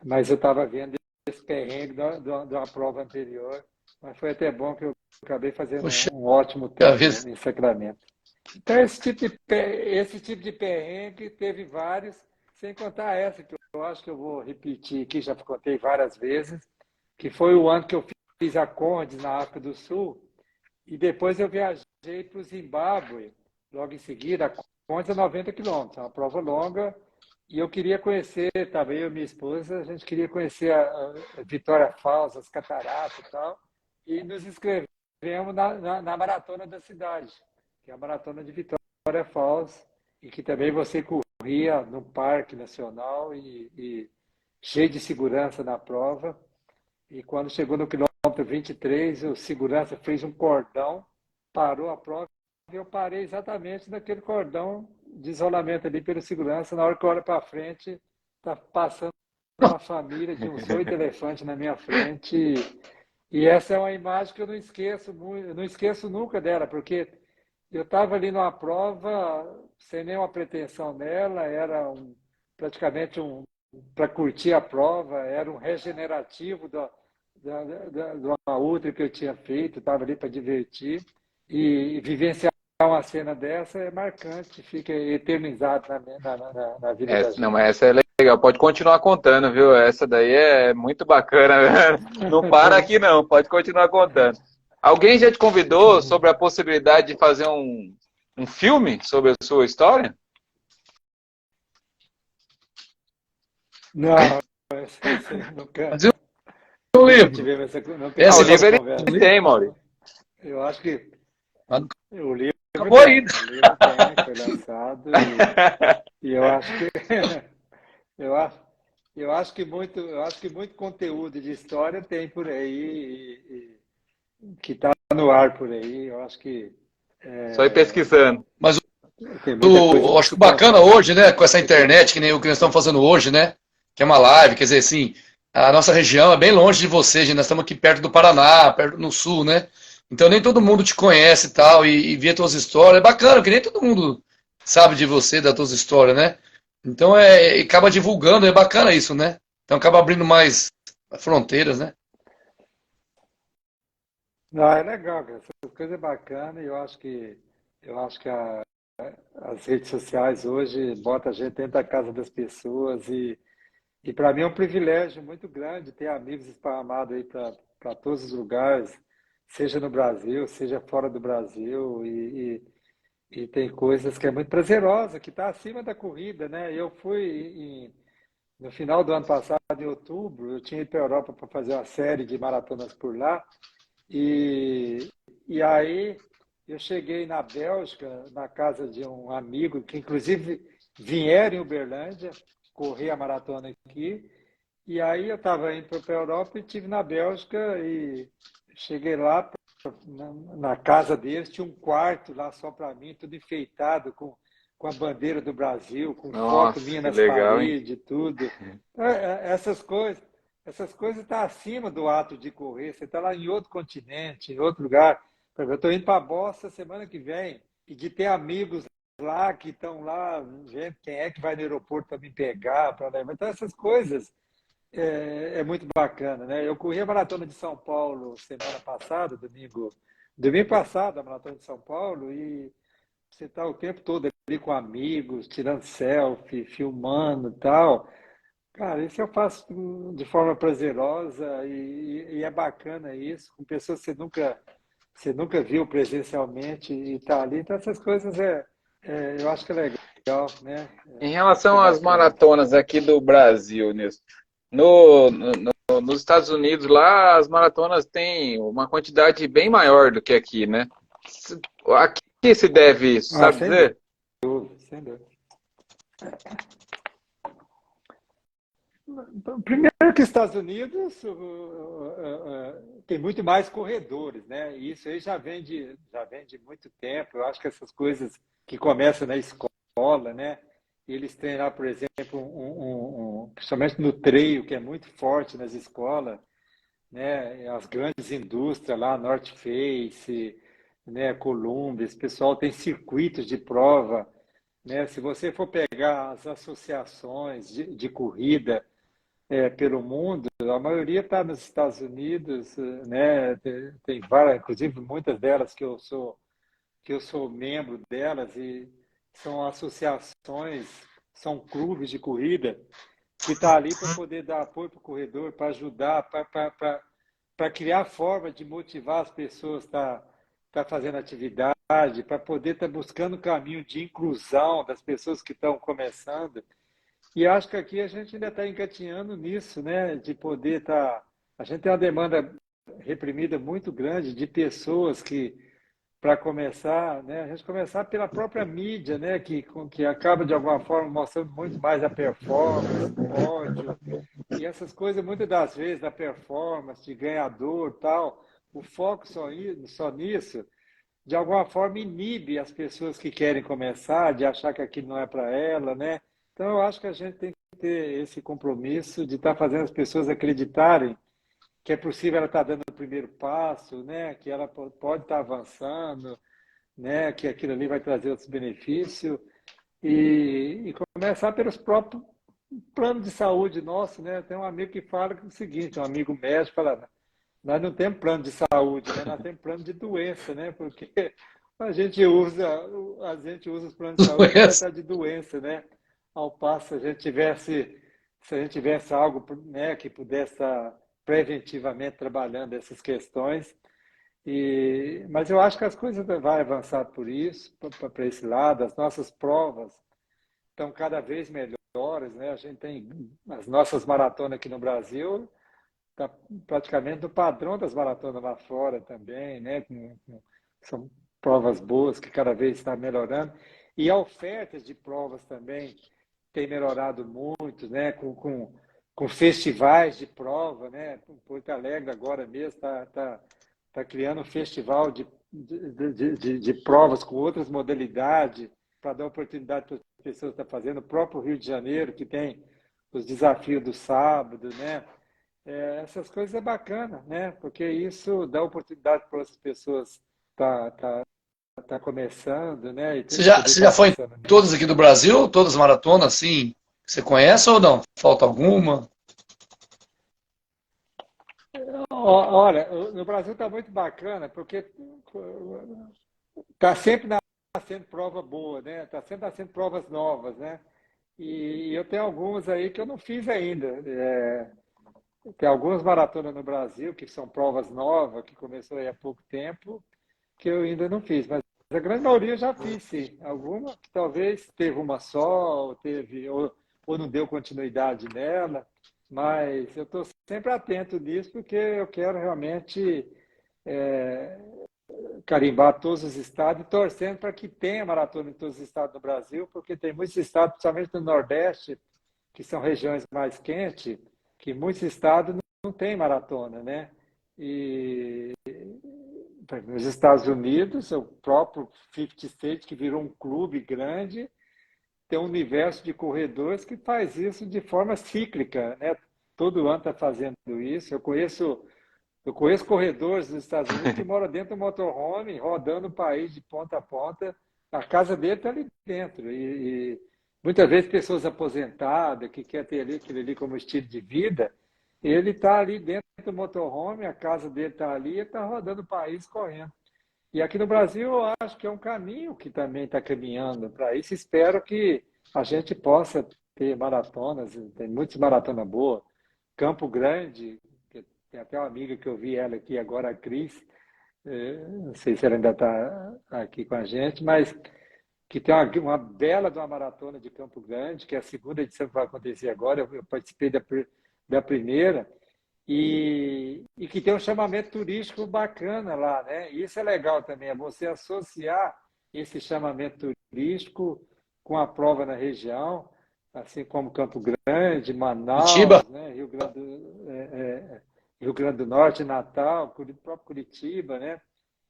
[SPEAKER 4] mas eu estava vendo esse perrengue de uma prova anterior, mas foi até bom que eu acabei fazendo
[SPEAKER 2] Poxa,
[SPEAKER 4] um ótimo tempo em Sacramento. Então, esse tipo de perrengue teve vários, sem contar essa, que eu acho que eu vou repetir aqui, já contei várias vezes, que foi o ano que eu fiz a Condes na África do Sul, e depois eu viajei para o Zimbábue, logo em seguida. A Condes é 90 quilômetros, é uma prova longa, e eu queria conhecer, também eu e minha esposa, a gente queria conhecer a Vitória Falls, as cataratas e tal, e nos inscrevemos na Maratona da cidade, que é a Maratona de Vitória Falls, e que também você corria no Parque Nacional e cheio de segurança na prova. E quando chegou no quilômetro 23, o segurança fez um cordão, parou a prova, e eu parei exatamente naquele cordão de isolamento ali pelo segurança. Na hora que eu olho para frente, está passando uma família de uns 8 elefantes na minha frente. E essa é uma imagem que eu não esqueço muito, eu não esqueço nunca dela, porque eu estava ali numa prova sem nenhuma pretensão nela, praticamente para curtir a prova, era um regenerativo de uma outra que eu tinha feito, estava ali para divertir, e vivenciar uma cena dessa é marcante, fica eternizado na vida da
[SPEAKER 1] Não,
[SPEAKER 4] gente.
[SPEAKER 1] mas essa é legal. Pode continuar contando, viu? Essa daí é muito bacana. Não para aqui, não. Pode continuar contando. Alguém já te convidou sobre a possibilidade de fazer um filme sobre a sua história?
[SPEAKER 4] Não, essa eu nunca,
[SPEAKER 2] mas e o
[SPEAKER 4] nunca
[SPEAKER 2] livro?
[SPEAKER 4] tivemos nunca
[SPEAKER 1] Ah,
[SPEAKER 2] Essa
[SPEAKER 1] o
[SPEAKER 4] tive
[SPEAKER 2] você
[SPEAKER 1] livro
[SPEAKER 4] essa
[SPEAKER 1] ele
[SPEAKER 4] conversa.
[SPEAKER 1] tem, Mauri.
[SPEAKER 4] Eu acho que
[SPEAKER 2] mas não
[SPEAKER 4] o livro
[SPEAKER 2] acabou ainda.
[SPEAKER 4] o livro tem, foi lançado e eu acho que eu acho, eu acho que muito conteúdo de história tem por aí que está no ar por aí. Eu acho que
[SPEAKER 1] Só ir pesquisando.
[SPEAKER 2] Mas
[SPEAKER 4] tem muita coisa
[SPEAKER 2] eu
[SPEAKER 4] para
[SPEAKER 2] acho
[SPEAKER 4] se
[SPEAKER 2] que o bacana
[SPEAKER 4] contar.
[SPEAKER 2] hoje, né, com essa internet, que nem o que nós estamos fazendo hoje, né, que é uma live, quer dizer, assim, a nossa região é bem longe de vocês, gente, nós estamos aqui perto do Paraná, perto no sul, né, então nem todo mundo te conhece e tal, e vê tuas histórias, é bacana, porque nem todo mundo sabe de você, das tuas histórias, né, então e acaba divulgando, é bacana isso, né, então acaba abrindo mais fronteiras, né.
[SPEAKER 4] Não, é legal, cara. Essa coisa é bacana e eu acho que as redes sociais hoje botam a gente dentro da casa das pessoas e para mim é um privilégio muito grande ter amigos esparramados aí para todos os lugares, seja no Brasil, seja fora do Brasil e tem coisas que é muito prazerosa, que está acima da corrida, né? Eu fui no final do ano passado, em outubro, eu tinha ido para a Europa para fazer uma série de maratonas por lá e, e aí eu cheguei na Bélgica, na casa de um amigo, que inclusive vieram em Uberlândia, correr a maratona aqui. E aí eu estava indo para a Europa e estive na Bélgica e cheguei lá na casa deles, tinha um quarto lá só para mim, tudo enfeitado com a bandeira do Brasil, com foto
[SPEAKER 1] Nossa,
[SPEAKER 4] minha
[SPEAKER 1] que
[SPEAKER 4] nas
[SPEAKER 1] legal, hein?
[SPEAKER 4] paredes, tudo. Essas coisas estão acima do ato de correr. Você está lá em outro continente, em outro lugar. Por exemplo, eu estou indo para Boston semana que vem e de ter amigos lá que estão lá, vendo quem é que vai no aeroporto para me pegar, para levar. Então, essas coisas é muito bacana, né? Eu corri a Maratona de São Paulo semana passada, domingo passado, a Maratona de São Paulo, você está o tempo todo ali com amigos, tirando selfie, filmando e tal. Cara, isso eu faço de forma prazerosa e é bacana isso, com pessoas que você nunca viu presencialmente e está ali. Então, essas coisas eu acho que é legal, né?
[SPEAKER 1] Em
[SPEAKER 4] Acho que é
[SPEAKER 1] relação às
[SPEAKER 4] bacana.
[SPEAKER 1] maratonas aqui do Brasil, Nilson, nos Estados Unidos, lá as maratonas têm uma quantidade bem maior do que aqui, né? A que se deve isso,
[SPEAKER 4] Ah,
[SPEAKER 1] sabe
[SPEAKER 4] sem
[SPEAKER 1] dizer?
[SPEAKER 4] dúvida, sem dúvida. Primeiro que os Estados Unidos tem muito mais corredores, né? E isso aí já vem de muito tempo. Eu acho que essas coisas que começam na escola, né? Eles têm lá, por exemplo, principalmente no treino, que é muito forte nas escolas, né? As grandes indústrias lá, North Face, né? Columbia, esse pessoal tem circuitos de prova, né? Se você for pegar as associações de corrida pelo mundo, a maioria está nos Estados Unidos, né? Tem várias, inclusive muitas delas que eu sou membro delas e são associações, são clubes de corrida que está ali para poder dar apoio para o corredor, para ajudar, para criar forma de motivar as pessoas a estar fazendo atividade, para poder estar buscando o caminho de inclusão das pessoas que estão começando. E acho que aqui a gente ainda está engatinhando nisso, né? De poder estar. A gente tem uma demanda reprimida muito grande de pessoas que, para começar, né? A gente começar pela própria mídia, né? Que acaba de alguma forma mostrando muito mais a performance, pódio, e essas coisas, muitas das vezes, da performance, de ganhador, tal. O foco só nisso, de alguma forma, inibe as pessoas que querem começar, de achar que aquilo não é para ela, né? Então, eu acho que a gente tem que ter esse compromisso de estar fazendo as pessoas acreditarem que é possível ela estar dando o primeiro passo, né? Que ela pode estar avançando, né? Que aquilo ali vai trazer outros benefícios e começar pelos próprios planos de saúde nosso, né? Tem um amigo que fala que é o seguinte, um amigo médico fala, nós não temos plano de saúde, né? Nós temos plano de doença, né? Porque a gente usa os planos de saúde para tratar de doença, né? Ao passo, se a gente tivesse algo, né, que pudesse estar preventivamente trabalhando essas questões. Mas eu acho que as coisas vão avançar por isso, para esse lado. As nossas provas estão cada vez melhores, né? A gente tem as nossas maratonas aqui no Brasil, está praticamente no padrão das maratonas lá fora também, né? São provas boas que cada vez está melhorando. E a oferta de provas também tem melhorado muito, né? Com festivais de prova, né? Porto Alegre agora mesmo está criando um festival de provas com outras modalidades para dar oportunidade para as pessoas estar fazendo. O próprio Rio de Janeiro, que tem os desafios do sábado, né? Essas coisas é bacana, né? Porque isso dá oportunidade para as pessoas tá começando, né? E poder
[SPEAKER 2] Você
[SPEAKER 4] estar
[SPEAKER 2] já foi em
[SPEAKER 4] avançando nisso.
[SPEAKER 2] todas aqui do Brasil? Todas as maratonas, assim? Você conhece ou não? Falta alguma?
[SPEAKER 4] Olha, no Brasil está muito bacana, porque está sempre nascendo prova boa, né? Está sempre nascendo provas novas, né? E eu tenho algumas aí que eu não fiz ainda. Tem algumas maratonas no Brasil que são provas novas, que começou aí há pouco tempo, que eu ainda não fiz, mas a grande maioria eu já fiz, sim. Alguma que talvez teve uma só, ou não deu continuidade nela, mas eu estou sempre atento nisso porque eu quero realmente é, carimbar todos os estados e torcendo para que tenha maratona em todos os estados do Brasil, porque tem muitos estados, principalmente no Nordeste, que são regiões mais quentes, que muitos estados não têm maratona, né? E nos Estados Unidos, o próprio 50 State, que virou um clube grande, tem um universo de corredores que faz isso de forma cíclica, né? Todo ano está fazendo isso. Eu conheço corredores dos Estados Unidos que moram dentro do motorhome, rodando o país de ponta a ponta. A casa dele está ali dentro. E muitas vezes pessoas aposentadas que querem ter ali, aquilo ali como estilo de vida, ele está ali dentro do motorhome, a casa dele está ali, ele está rodando o país correndo. E aqui no Brasil, eu acho que é um caminho que também está caminhando para isso. Espero que a gente possa ter maratonas, tem muitas maratonas boas. Campo Grande, que tem até uma amiga que eu vi ela aqui agora, a Cris, não sei se ela ainda está aqui com a gente, mas que tem uma bela de uma maratona de Campo Grande, que é a segunda edição que vai acontecer agora. Eu participei da primeira, e que tem um chamamento turístico bacana lá, né? E isso é legal também, é você associar esse chamamento turístico com a prova na região, assim como Campo Grande,
[SPEAKER 2] Curitiba.
[SPEAKER 4] Manaus, né? Rio Grande do Norte, Natal, o próprio Curitiba, né?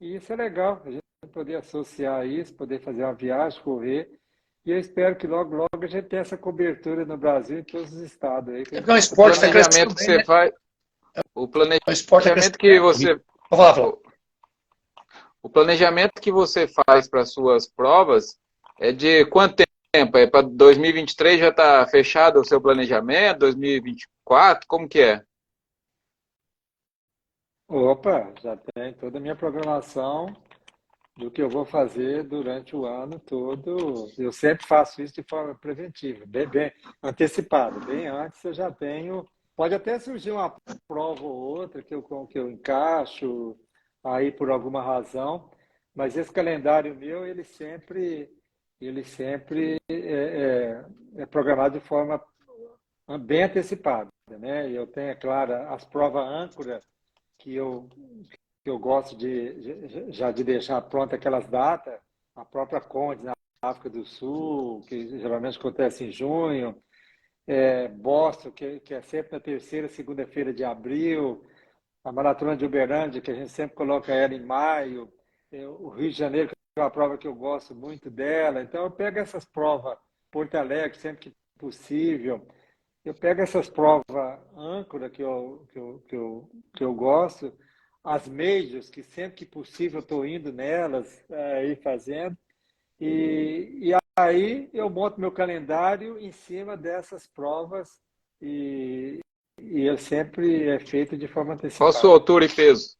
[SPEAKER 4] E isso é legal, a gente poder associar isso, poder fazer uma viagem, correr. E eu espero que logo, logo a gente tenha essa cobertura no Brasil, em todos os estados aí, que a
[SPEAKER 2] É
[SPEAKER 4] gente
[SPEAKER 2] porque o
[SPEAKER 1] O
[SPEAKER 4] possa
[SPEAKER 2] esporte está
[SPEAKER 4] fazer.
[SPEAKER 2] crescendo
[SPEAKER 1] planejamento que
[SPEAKER 2] bem,
[SPEAKER 1] você
[SPEAKER 2] né?
[SPEAKER 1] faz, o
[SPEAKER 2] O esporte está
[SPEAKER 1] planejamento
[SPEAKER 2] crescendo
[SPEAKER 1] que
[SPEAKER 2] bem.
[SPEAKER 1] você,
[SPEAKER 2] Vou falar, Flávio.
[SPEAKER 1] o planejamento que você faz para suas provas é de quanto tempo? É para 2023 já está fechado o seu planejamento? 2024? Como que é?
[SPEAKER 4] Opa, já tem toda a minha programação do que eu vou fazer durante o ano todo. Eu sempre faço isso de forma preventiva, bem antecipada, bem antes eu já tenho. Pode até surgir uma prova ou outra que eu encaixo aí por alguma razão, mas esse calendário meu, ele sempre é programado de forma bem antecipada, né? Eu tenho, é claro, as provas âncora que eu gosto já de deixar pronta aquelas datas, a própria Conde na África do Sul, que geralmente acontece em junho, Boston, que é sempre na terceira segunda-feira de abril, a Maratona de Uberlândia, que a gente sempre coloca ela em maio, o Rio de Janeiro, que é uma prova que eu gosto muito dela. Então, eu pego essas provas, Porto Alegre, sempre que possível, eu pego essas provas âncora que eu gosto, as majors, que sempre que possível eu estou indo nelas, aí fazendo, e aí eu monto meu calendário em cima dessas provas e eu sempre é feito de forma
[SPEAKER 1] Qual a sua
[SPEAKER 4] antecipada.
[SPEAKER 1] altura e peso?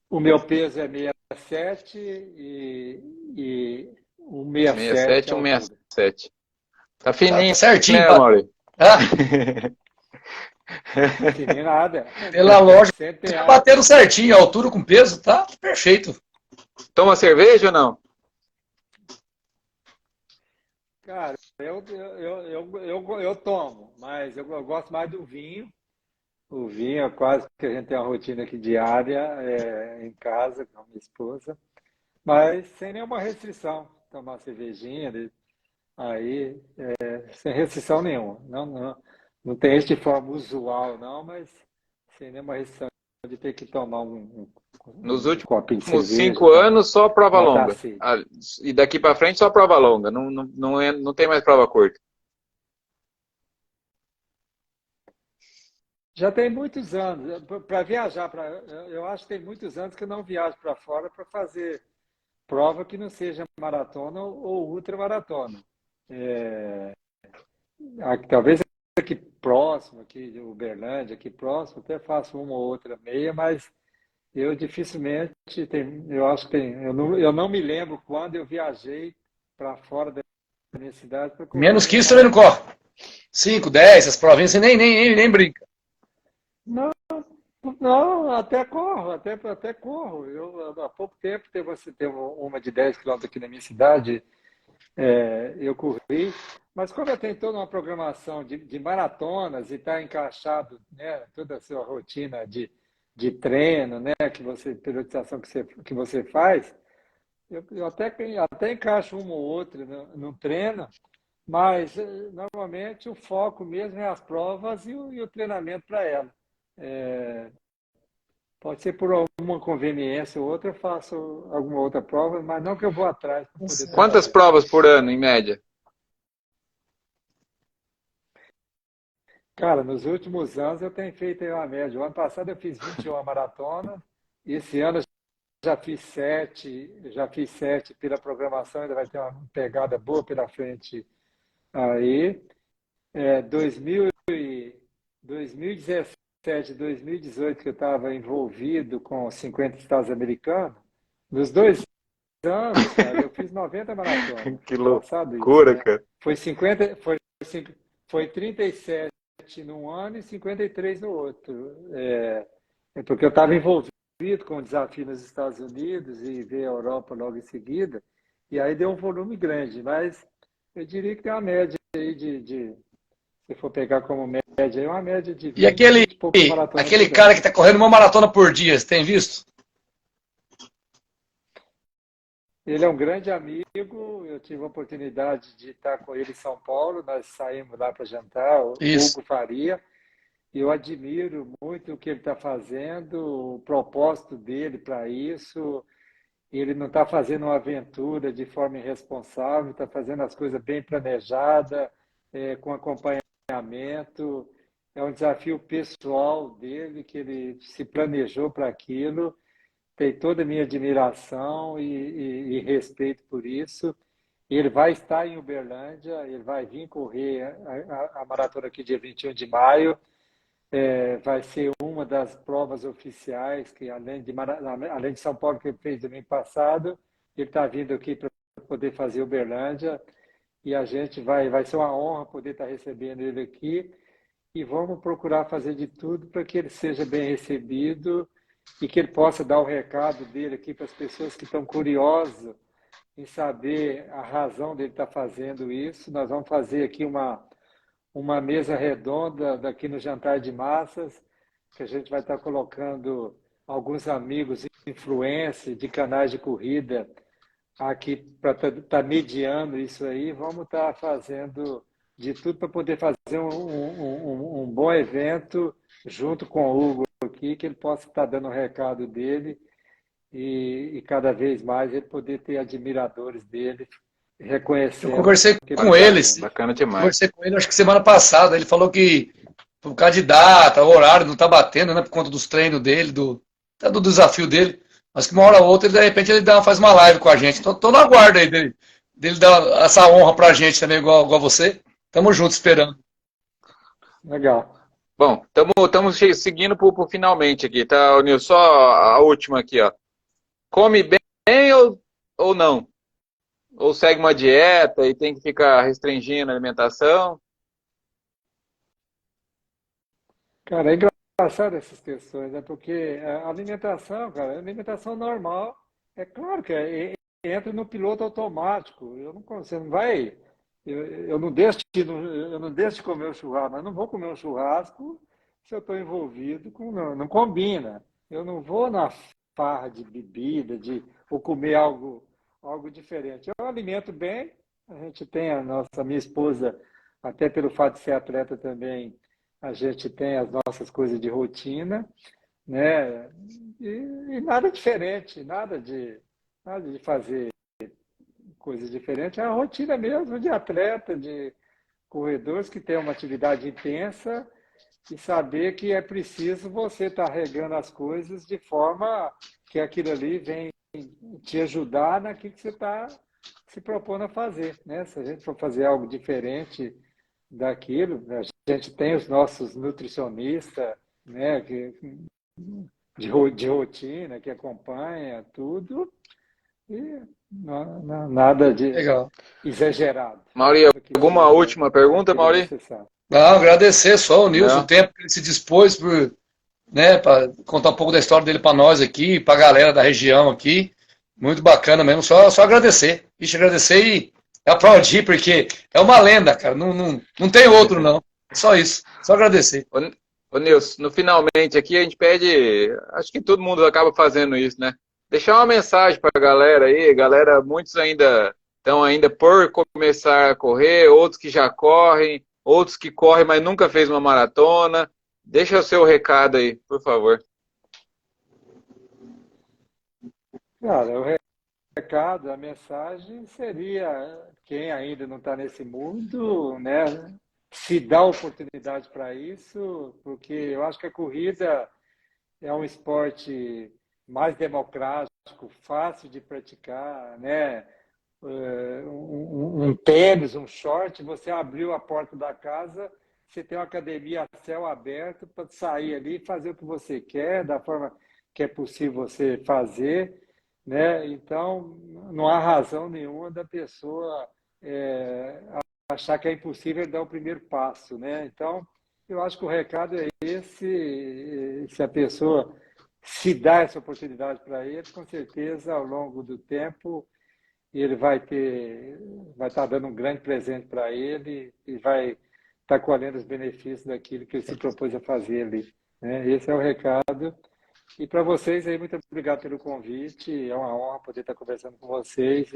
[SPEAKER 4] O meu peso é 67 e o 67 é
[SPEAKER 1] 67
[SPEAKER 4] a
[SPEAKER 1] e
[SPEAKER 4] altura.
[SPEAKER 1] 167. Tá
[SPEAKER 2] Tá
[SPEAKER 1] fininho,
[SPEAKER 2] certinho,
[SPEAKER 1] né,
[SPEAKER 2] tá?
[SPEAKER 1] Mauri?
[SPEAKER 2] Ah,
[SPEAKER 4] Fininho nada.
[SPEAKER 2] pela loja,
[SPEAKER 4] Sempre tem
[SPEAKER 2] tá batendo certinho, a altura com peso, tá perfeito.
[SPEAKER 1] Toma cerveja ou não?
[SPEAKER 4] Cara, eu tomo, mas eu gosto mais do vinho. O vinho é quase que a gente tem uma rotina aqui diária em casa com a minha esposa, mas sem nenhuma restrição. Tomar uma cervejinha, aí, sem restrição nenhuma. Não tem isso de forma usual, não, mas sem nenhuma restrição de ter que tomar
[SPEAKER 1] Nos
[SPEAKER 4] um copinho de
[SPEAKER 1] últimos
[SPEAKER 4] cerveja
[SPEAKER 1] 5 anos, só
[SPEAKER 4] para
[SPEAKER 1] prova
[SPEAKER 4] matar a
[SPEAKER 1] longa.
[SPEAKER 4] sede.
[SPEAKER 1] Ah, e daqui para frente, só prova longa. Não tem mais prova curta.
[SPEAKER 4] Já tem muitos anos. Para viajar, eu acho que tem muitos anos que eu não viajo para fora para fazer prova que não seja maratona ou ultramaratona. É, talvez aqui próximo, aqui de Uberlândia, aqui próximo, até faço uma ou outra meia, mas eu dificilmente eu acho que eu não me lembro quando eu viajei para fora da minha cidade para correr
[SPEAKER 2] Menos
[SPEAKER 4] uma
[SPEAKER 2] que
[SPEAKER 4] meia
[SPEAKER 2] isso também não
[SPEAKER 4] maratona.
[SPEAKER 2] corre. 5, 10, essas provinhas, você nem brinca.
[SPEAKER 4] Não, não, até corro. Há pouco tempo teve uma de 10 quilômetros aqui na minha cidade, eu corri, mas como eu tenho toda uma programação de maratonas e está encaixado, né, toda a sua rotina de treino, né, periodização que você faz, eu até encaixo uma ou outra no treino, mas normalmente o foco mesmo é as provas e o treinamento para ela. É, Pode ser por alguma conveniência ou outra, eu faço alguma outra prova, mas não que eu vou atrás para poder estar
[SPEAKER 1] Quantas
[SPEAKER 4] fazendo.
[SPEAKER 1] provas por ano, em média?
[SPEAKER 4] Cara, nos últimos anos eu tenho feito aí uma média. O ano passado eu fiz 21 maratona, e esse ano eu já fiz sete pela programação, ainda vai ter uma pegada boa pela frente aí. 2017 de 2018, que eu estava envolvido com 50 estados americanos, nos 2 anos, cara, eu fiz 90 maratonas.
[SPEAKER 1] Que
[SPEAKER 4] Engraçado isso,
[SPEAKER 1] loucura,
[SPEAKER 4] né?
[SPEAKER 1] cara.
[SPEAKER 4] Foi 50, foi 37 num ano e 53 no outro. É porque eu estava envolvido com o desafio nos Estados Unidos e veio a Europa logo em seguida, e aí deu um volume grande, mas eu diria que tem uma média aí se for pegar como média, é uma média de
[SPEAKER 2] E
[SPEAKER 4] 20, 20 e poucas maratonas
[SPEAKER 2] aquele
[SPEAKER 4] por
[SPEAKER 2] cara
[SPEAKER 4] ano.
[SPEAKER 2] que está correndo uma maratona por dia, você tem visto?
[SPEAKER 4] Ele é um grande amigo, eu tive a oportunidade de estar com ele em São Paulo, nós saímos lá para jantar, o
[SPEAKER 2] Isso.
[SPEAKER 4] Hugo Faria, e eu admiro muito o que ele está fazendo, o propósito dele para isso. Ele não está fazendo uma aventura de forma irresponsável, está fazendo as coisas bem planejadas, com acompanhamento. É um desafio pessoal dele, que ele se planejou para aquilo. Tem toda a minha admiração e respeito por isso. Ele vai estar em Uberlândia, ele vai vir correr a maratona aqui dia 21 de maio. Vai ser uma das provas oficiais, que além de São Paulo, que ele fez domingo passado, ele está vindo aqui para poder fazer Uberlândia, e a gente vai ser uma honra poder estar recebendo ele aqui, e vamos procurar fazer de tudo para que ele seja bem recebido e que ele possa dar o recado dele aqui para as pessoas que estão curiosas em saber a razão dele estar fazendo isso. Nós vamos fazer aqui uma mesa redonda daqui no Jantar de Massas, que a gente vai estar colocando alguns amigos influencers de canais de corrida aqui para estar mediando isso aí. Vamos estar fazendo de tudo para poder fazer um bom evento junto com o Hugo aqui, que ele possa estar dando o recado dele e cada vez mais ele poder ter admiradores dele
[SPEAKER 2] Eu
[SPEAKER 4] reconhecendo
[SPEAKER 2] conversei
[SPEAKER 4] o que ele
[SPEAKER 2] com
[SPEAKER 4] está
[SPEAKER 2] ele,
[SPEAKER 4] fazendo.
[SPEAKER 1] Bacana demais.
[SPEAKER 2] conversei com ele acho que semana passada. Ele falou que por causa de data, horário, não está batendo, né? Por conta dos treinos dele, até do desafio dele. Mas que uma hora ou outra, de repente, ele faz uma live com a gente. Tô no aguardo aí dele dar essa honra pra gente também, igual você. Tamo junto esperando.
[SPEAKER 4] Legal.
[SPEAKER 1] Bom, estamos seguindo pro finalmente aqui, tá, Nilson? Só a última aqui, ó. Come bem ou não? Ou segue uma dieta e tem que ficar restringindo a alimentação?
[SPEAKER 4] Cara, é engraçado essas questões, né? Porque a alimentação, cara, a alimentação normal, é claro que entra no piloto automático. Você não vai, eu não deixo eu não deixo de comer o churrasco, mas não vou comer um churrasco se eu estou envolvido com, não combina. Eu não vou na farra de bebida, ou comer algo diferente. Eu alimento bem, a gente tem minha esposa, até pelo fato de ser atleta também, a gente tem as nossas coisas de rotina, né? E nada diferente, nada de fazer coisas diferentes. É a rotina mesmo de atleta, de corredores que tem uma atividade intensa e saber que é preciso você estar regando as coisas de forma que aquilo ali vem te ajudar naquilo que você está se propondo a fazer, né? Se a gente for fazer algo diferente daquilo, a gente tem os nossos nutricionistas, né, de rotina, que acompanha tudo, e nada de
[SPEAKER 2] Legal.
[SPEAKER 4] exagerado.
[SPEAKER 1] Mauri, alguma última pergunta, Mauri?
[SPEAKER 2] Não, agradecer só o Nilson,
[SPEAKER 1] Não.
[SPEAKER 2] o tempo que ele se dispôs né, para contar um pouco da história dele para nós aqui, para a galera da região aqui. Muito bacana mesmo, só agradecer. Ixi, agradecer e aplaudir, porque é uma lenda, cara. Não tem outro, não. Só isso. Só agradecer.
[SPEAKER 1] Ô Nilson, no finalmente aqui a gente pede, acho que todo mundo acaba fazendo isso, né? Deixar uma mensagem para a galera aí, galera, muitos ainda estão ainda por começar a correr, outros que já correm, outros que correm, mas nunca fez uma maratona. Deixa o seu recado aí, por favor.
[SPEAKER 4] Cara, o recado, a mensagem seria quem ainda não está nesse mundo, né? Se dá oportunidade para isso, porque eu acho que a corrida é um esporte mais democrático, fácil de praticar, né? Um tênis, um short, você abriu a porta da casa, você tem uma academia a céu aberto para sair ali e fazer o que você quer, da forma que é possível você fazer, né? Então, não há razão nenhuma da pessoa achar que é impossível dar o primeiro passo, né? Então, eu acho que o recado é esse, se a pessoa se dá essa oportunidade para ele, com certeza, ao longo do tempo, ele vai estar dando um grande presente para ele e vai estar colhendo os benefícios daquilo que ele se propôs a fazer ali, né? Esse é o recado. E para vocês aí, muito obrigado pelo convite. É uma honra poder estar conversando com vocês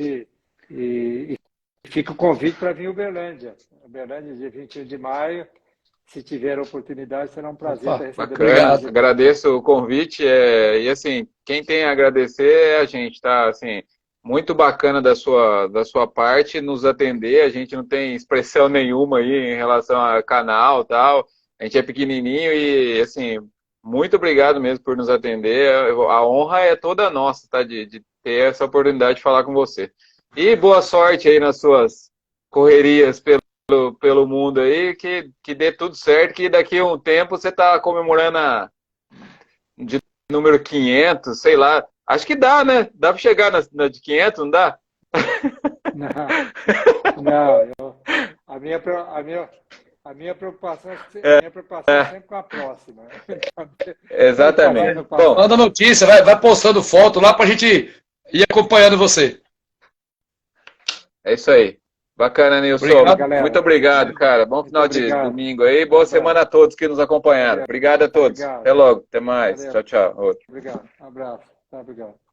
[SPEAKER 4] e fica o convite para vir em Uberlândia. Uberlândia, dia 21 de maio. Se tiver a oportunidade, será um prazer estar recebendo.
[SPEAKER 1] Bacana, agradeço o convite. E assim, quem tem a agradecer é a gente, tá? Assim, muito bacana da sua parte nos atender. A gente não tem expressão nenhuma aí em relação a canal e tal. A gente é pequenininho e, assim, muito obrigado mesmo por nos atender. A honra é toda nossa, tá? De ter essa oportunidade de falar com você. E boa sorte aí nas suas correrias pelo mundo aí, que dê tudo certo, que daqui a um tempo você tá comemorando de número 500, sei lá. Acho que dá, né? Dá para chegar na de 500, não dá?
[SPEAKER 4] Não, a minha preocupação é sempre com a próxima.
[SPEAKER 1] Exatamente.
[SPEAKER 2] Bom, manda notícia, vai postando foto lá pra gente ir acompanhando você.
[SPEAKER 1] É isso aí. Bacana, Nilson.
[SPEAKER 2] Obrigado,
[SPEAKER 1] muito obrigado, cara. Bom final de domingo aí. Boa semana a todos que nos acompanharam. Obrigado a todos. Até logo. Até mais.
[SPEAKER 4] Valeu.
[SPEAKER 1] Tchau, tchau.
[SPEAKER 4] Obrigado. Um abraço. Tá, obrigado.